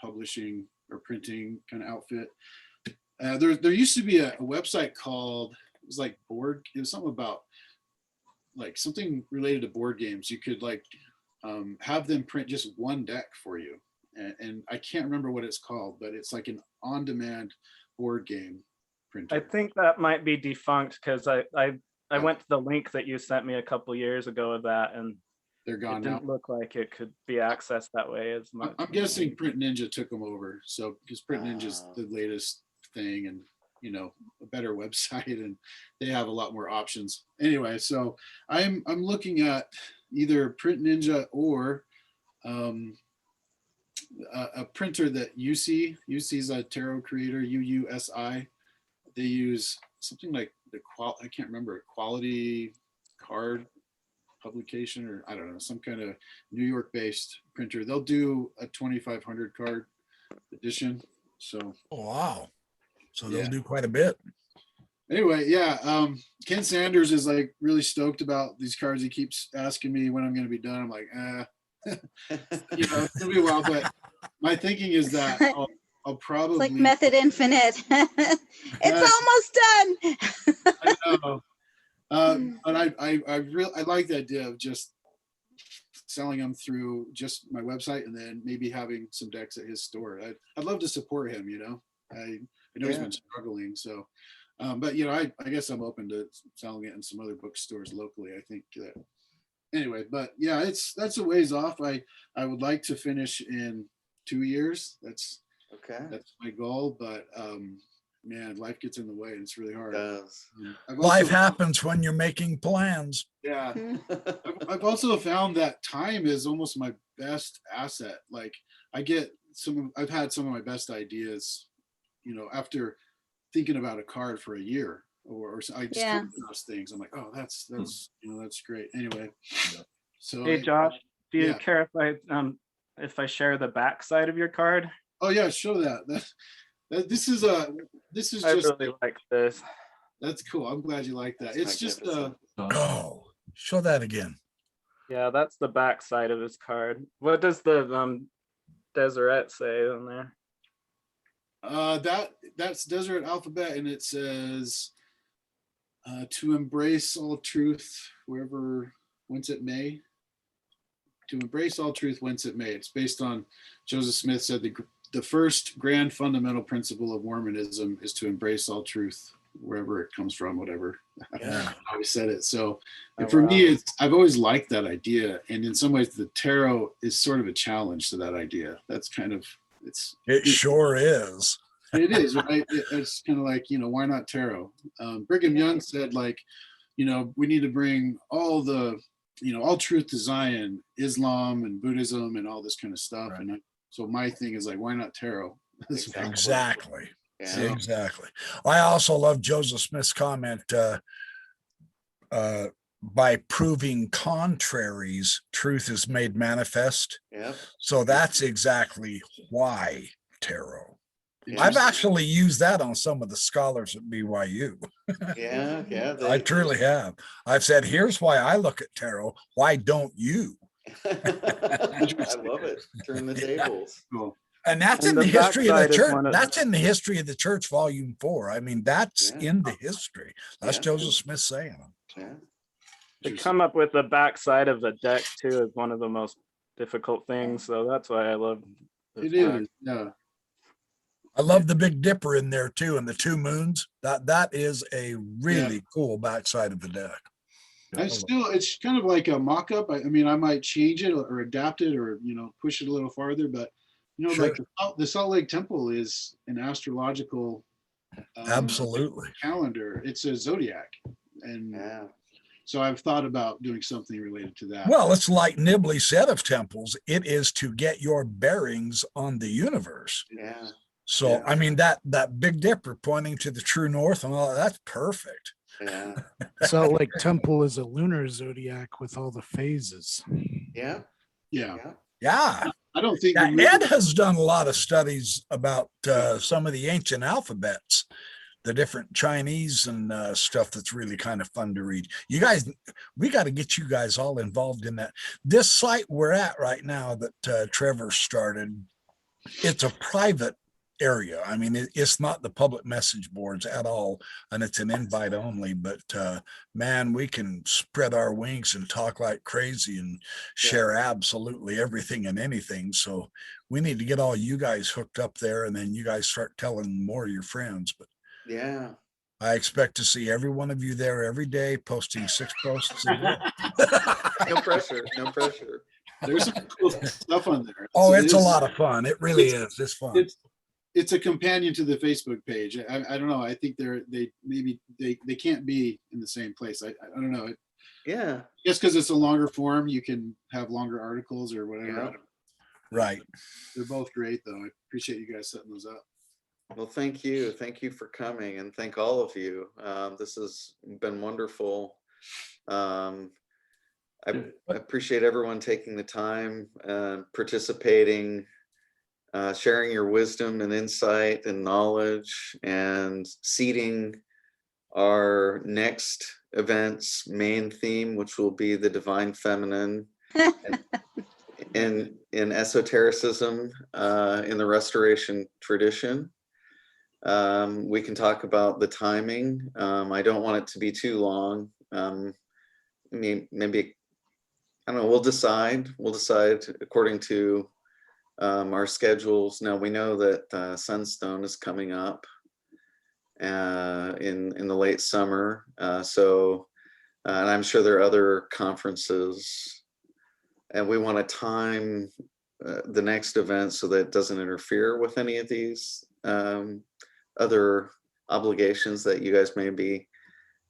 publishing or printing kind of outfit. There used to be a website called, it was something about like something related to board games. You could like have them print just one deck for you. And I can't remember what it's called, but it's like an on-demand board game printer. I think that might be defunct because I went to the link that you sent me a couple years ago of that, and they're gone it now. didn't look like it could be accessed that way as much. I'm guessing Print Ninja took them over. So because Print Ninja's the latest thing, and a better website, and they have a lot more options. Anyway, so I'm looking at either Print Ninja or a printer that UC's a tarot creator, UUSI. They use something like I can't remember, quality card publication, or I don't know, some kind of New York based printer. They'll do a 2,500 card edition. So wow. So they'll do quite a bit. Anyway, yeah. Ken Sanders is like really stoked about these cards. He keeps asking me when I'm going to be done. I'm like, it's gonna be a while, but my thinking is that I'll probably, it's like Method Infinite. It's almost done. I know. But I like the idea of just selling them through just my website, and then maybe having some decks at his store. I'd love to support him. I know he's been struggling, so. But I guess I'm open to selling it in some other bookstores locally. I think that. Anyway, but yeah, that's a ways off. I would like to finish in 2 years. That's my goal. But man, life gets in the way, and it's really hard. It does. Life happens when you're making plans. Yeah. I've also found that time is almost my best asset. Like I've had some of my best ideas, after thinking about a card for a year, or I just think those things. I'm like, oh, that's great. Anyway. So hey Josh, do you care if I share the back side of your card? Oh yeah, show that. This is I just really like this. That's cool. I'm glad you like that. That's it's just Oh, show that again. Yeah, that's the back side of his card. What does the Deseret say on there? That's Deseret Alphabet, and it says to embrace all truth whence it may. To embrace all truth whence it may. It's based on, Joseph Smith said, the first grand fundamental principle of Mormonism is to embrace all truth wherever it comes from, whatever. Yeah. I always said it. So Oh, for wow. me, I've always liked that idea. And in some ways, the tarot is sort of a challenge to that idea. That's kind of, It sure is. it is, right? It's kind of like, why not tarot? Brigham Young said, like, we need to bring all the, all truth to Zion, Islam and Buddhism and all this kind of stuff. Right. And so my thing is like, why not tarot? Exactly. Yeah. Exactly. I also love Joseph Smith's comment, by proving contraries, truth is made manifest. Yeah. So that's exactly why tarot. Yeah. I've actually used that on some of the scholars at BYU. Yeah. Yeah. I truly have. I've said, here's why I look at tarot. Why don't you? I love it. Turn the tables. Cool. And that's And in the the history of the backside is church. one of- That's in the history of the church, volume 4. I mean, that's Yeah. in the history. That's Yeah. Joseph Smith saying it. Yeah. To come up with the backside of the deck too is one of the most difficult things. So that's why I love this It back. is. Yeah. I love the Big Dipper in there too, and the 2 moons. That is a really cool backside of the deck. It's kind of like a mock-up. I mean, I might change it or adapt it or, push it a little farther, but, Sure. like the Salt Lake Temple is an astrological Absolutely. calendar. It's a zodiac. And Yeah. so I've thought about doing something related to that. Well, it's like Nibley said of temples. It is to get your bearings on the universe. Yeah. So, Yeah. I mean, that Big Dipper pointing to the true north and all that's perfect. Yeah. Salt Lake Temple is a lunar zodiac with all the phases. Yeah. Yeah. Yeah. Yeah. I don't think Yeah, the Ed has done a lot of studies about some of the ancient alphabets, the different Chinese and stuff that's really kind of fun to read. You guys, we got to get you guys all involved in that. This site we're at right now that Trevor started, it's a private area. I mean, it's not the public message boards at all, and it's an invite only, but man, we can spread our wings and talk like crazy and share absolutely everything and anything. So we need to get all you guys hooked up there, and then you guys start telling more of your friends. But Yeah. I expect to see every one of you there every day posting 6 posts a day. No pressure. No pressure. there's some cool stuff on there. Oh, So it's a lot of fun. It really is. It's fun. It's a companion to the Facebook page. I don't know. I think they can't be in the same place. I don't know. Yeah. Just because it's a longer form, you can have longer articles or whatever. Yeah. Right. They're both great, though. I appreciate you guys setting those up. Well, thank you. Thank you for coming, and thank all of you. This has been wonderful. I appreciate everyone taking the time, participating, sharing your wisdom and insight and knowledge, and seeding our next event's main theme, which will be the divine feminine in esotericism in the Restoration tradition. We can talk about the timing. I don't want it to be too long. I mean, maybe, I don't know, we'll decide according to our schedules. Now we know that Sunstone is coming up in the late summer. And I'm sure there are other conferences, and we want to time the next event so that it doesn't interfere with any of these other obligations that you guys may be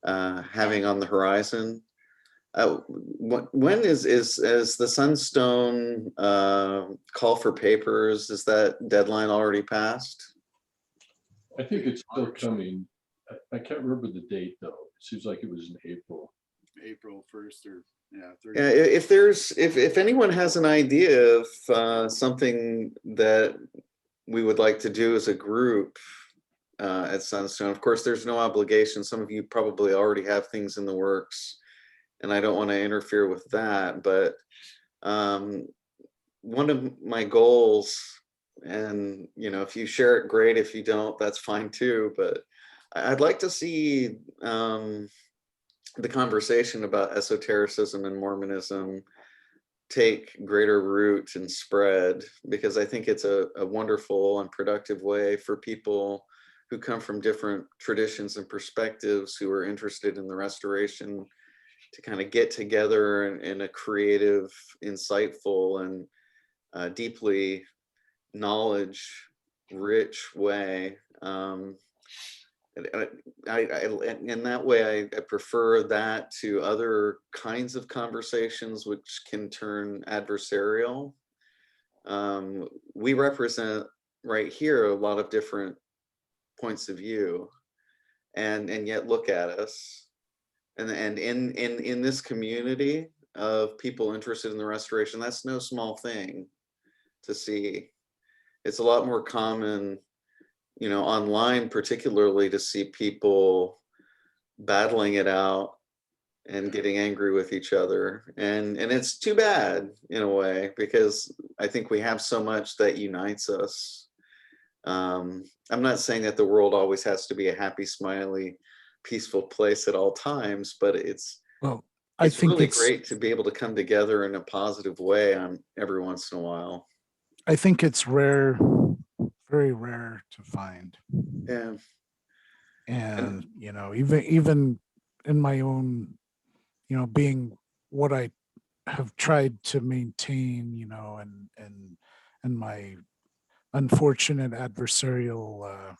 having on the horizon. When is the Sunstone call for papers? Is that deadline already passed? I think it's still coming. I can't remember the date though. It seems like it was in April. April 1st or 30th. Yeah, if anyone has an idea of something that we would like to do as a group at Sunstone, of course, there's no obligation. Some of you probably already have things in the works, and I don't want to interfere with that. But one of my goals, and if you share it, great. If you don't, that's fine too. But I'd like to see the conversation about esotericism and Mormonism take greater root and spread, because I think it's a wonderful and productive way for people who come from different traditions and perspectives who are interested in the restoration to kind of get together in a creative, insightful, and deeply knowledge-rich way. In that way, I prefer that to other kinds of conversations which can turn adversarial. We represent right here a lot of different points of view, and yet look at us. And in this community of people interested in the restoration, that's no small thing to see. It's a lot more common, you know, online particularly, to see people battling it out and getting angry with each other. And it's too bad in a way, because I think we have so much that unites us. I'm not saying that the world always has to be a happy, smiley, peaceful place at all times, but it's really great to be able to come together in a positive way every once in a while. I think it's rare, very rare to find. Yeah. And you know, even in my own, you know, being what I have tried to maintain, you know, and my unfortunate adversarial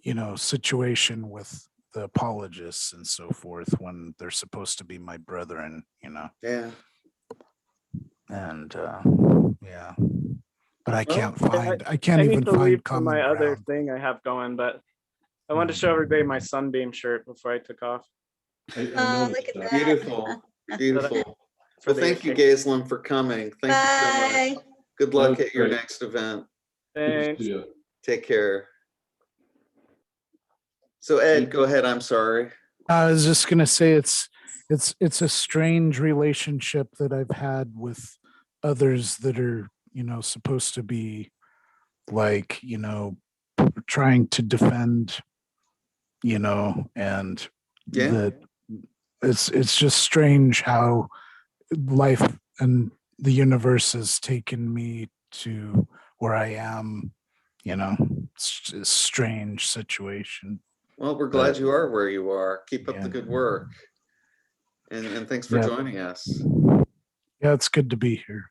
you know, situation with the apologists and so forth, when they're supposed to be my brethren, you know. Yeah. And yeah, but I can't even find common my ground. other thing I have going, but I wanted to show everybody my Sunbeam shirt before I took off. Oh, look at that. Beautiful, beautiful. Well, thank you, Gazelam, for coming. Thank you so much. Good luck at your next event. Thanks. Take care. So Ed, go ahead. I'm sorry. I was just gonna say it's a strange relationship that I've had with others that are, you know, supposed to be like, you know, trying to defend, you know, and that it's just strange how life and the universe has taken me to where I am, you know. It's a strange situation. Well, we're glad you are where you are. Keep up the good work. And thanks for joining us. Yeah, it's good to be here.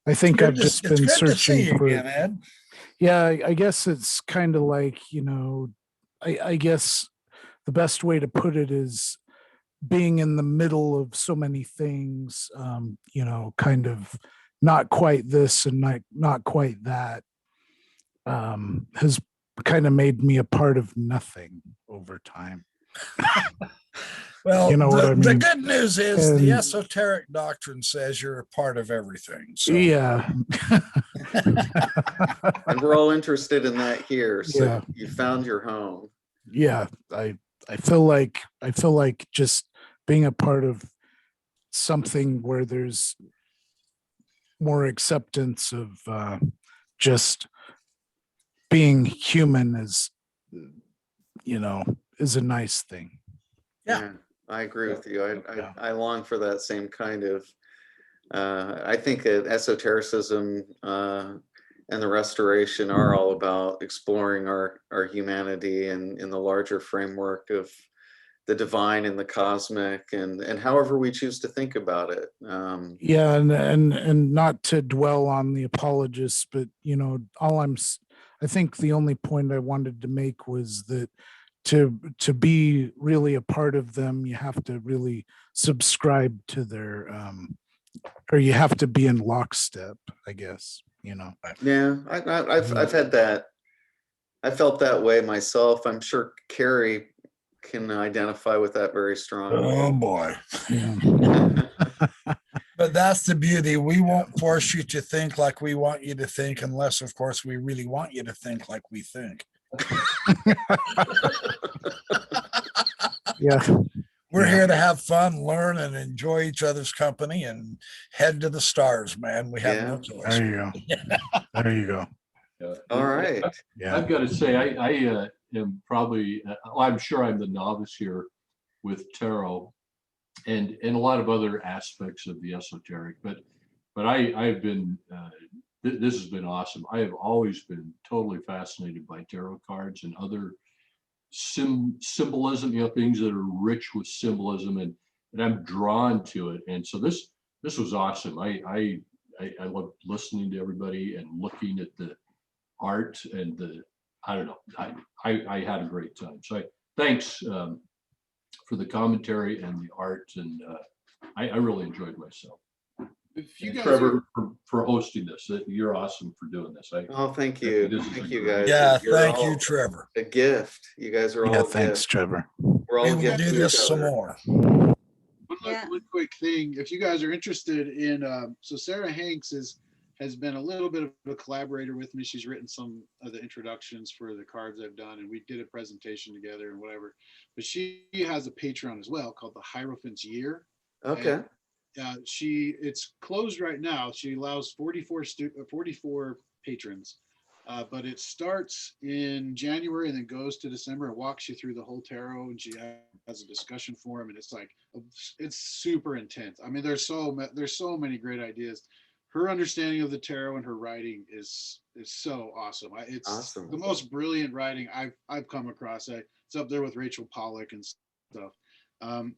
I think I've just been searching for again, Ed. Yeah, I guess it's kind of like, you know, I guess the best way to put it is being in the middle of so many things, you know, kind of not quite this and not quite that, has kind of made me a part of nothing over time. Well, you know what I mean? The good news is the esoteric doctrine says you're a part of everything. So yeah. And we're all interested in that here. So you found your home. Yeah. I feel like just being a part of something where there's more acceptance of just being human is, you know, is a nice thing. Yeah, I agree with you. I long for that same kind of, I think that esotericism and the restoration are all about exploring our humanity and in the larger framework of the divine and the cosmic, and however we choose to think about it. Yeah, and not to dwell on the apologists, but you know, I think the only point I wanted to make was that to be really a part of them, you have to really subscribe to their or you have to be in lockstep, I guess, you know. Yeah, I've had that. I felt that way myself. I'm sure Kerry can identify with that very strongly. Oh boy. But that's the beauty. We won't force you to think like we want you to think, unless of course we really want you to think like we think. Yeah. We're here to have fun, learn, and enjoy each other's company and head to the stars, man. We have no choice. There you go. There you go. All right. Yeah. I've got to say, I am probably, I'm sure I'm the novice here with tarot and a lot of other aspects of the esoteric, but I've been this has been awesome. I have always been totally fascinated by tarot cards and other symbolism, things that are rich with symbolism, and I'm drawn to it. And so this was awesome. I love listening to everybody and looking at the art and I don't know. I had a great time. So thanks for the commentary and the art, and I really enjoyed myself. If you And guys Trevor, for hosting this, you're awesome for doing this. Oh, thank you. Thank you guys. Yeah, You're thank all you, Trevor. a gift. You guys are all Yeah, a thanks, gift. Trevor. We're all We a will gift do to this each some other. more. one quick thing, if you guys are interested in, so Sarah Hanks has been a little bit of a collaborator with me. She's written some of the introductions for the cards I've done, and we did a presentation together and whatever. But she has a Patreon as well called the Hierophant's Year. Okay. And, it's closed right now. She allows 44 patrons, but it starts in January and then goes to December. It walks you through the whole tarot, and she has a discussion forum, and it's super intense. I mean, there's so many great ideas. Her understanding of the tarot and her writing is so awesome. It's awesome. The most brilliant writing I've come across. It's up there with Rachel Pollack and stuff.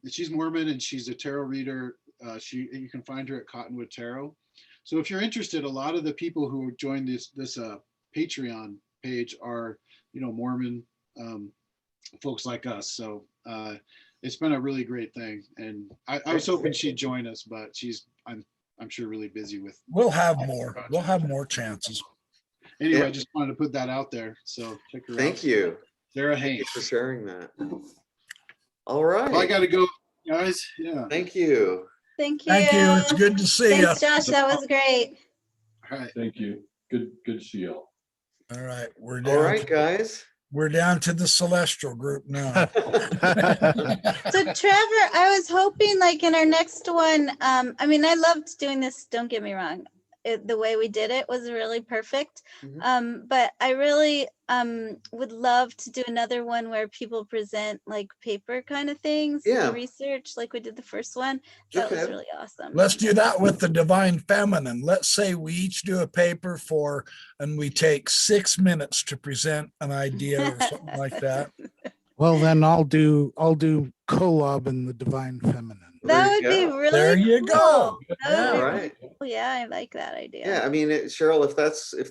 She's Mormon and she's a tarot reader. You can find her at Cottonwood Tarot. So if you're interested, a lot of the people who joined this Patreon page are Mormon folks like us. So it's been a really great thing, and I was hoping she'd join us, but I'm sure really busy with. We'll have more. We'll have more chances. Anyway, Yeah. I just wanted to put that out there. So check her out. Thank you. Sarah Thank you Hanks. for sharing that. All right. Well, I got to go, guys. Yeah. Thank you. Thank you. Thank you. It's good to see you. Thanks, Josh. That was great. All right. Thank you. Good to see you all. All right. All right, guys. We're down to the celestial group now. So Trevor, I was hoping like in our next one, I mean, I loved doing this, don't get me wrong. The way we did it was really perfect. But I really would love to do another one where people present like paper kind of things, research like we did the first one. That was really awesome. Let's do that with the divine feminine. Let's say we each do a paper and we take 6 minutes to present an idea or something like that. Well, then I'll do collab in the divine feminine. That would be really There you cool. go. That would All be right. cool. Yeah, I like that idea. Yeah, I mean, Cheryl, if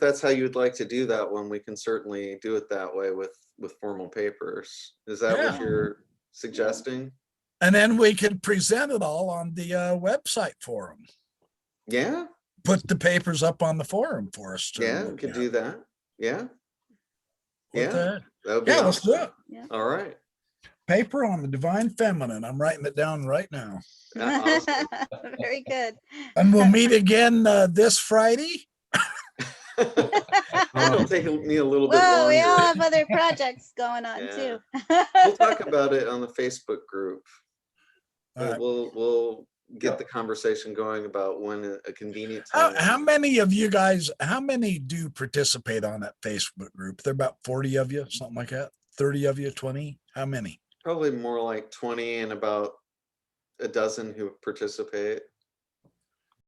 that's how you'd like to do that one, we can certainly do it that way with formal papers. Is that what you're suggesting? And then we can present it all on the website forum. Yeah. Put the papers up on the forum for us. Yeah, we could do that. Yeah. Yeah. That would be Let's do it. Yeah. All right. Paper on the divine feminine. I'm writing it down right now. Awesome. Very good. And we'll meet again this Friday. It'll take me a little bit Whoa, longer. we all have other projects going on too. We'll talk about it on the Facebook group. We'll get the conversation going about when a convenient time. How many do participate on that Facebook group? There are about 40 of you, something like that. 30 of you, 20? How many? Probably more like 20 and about a dozen who participate.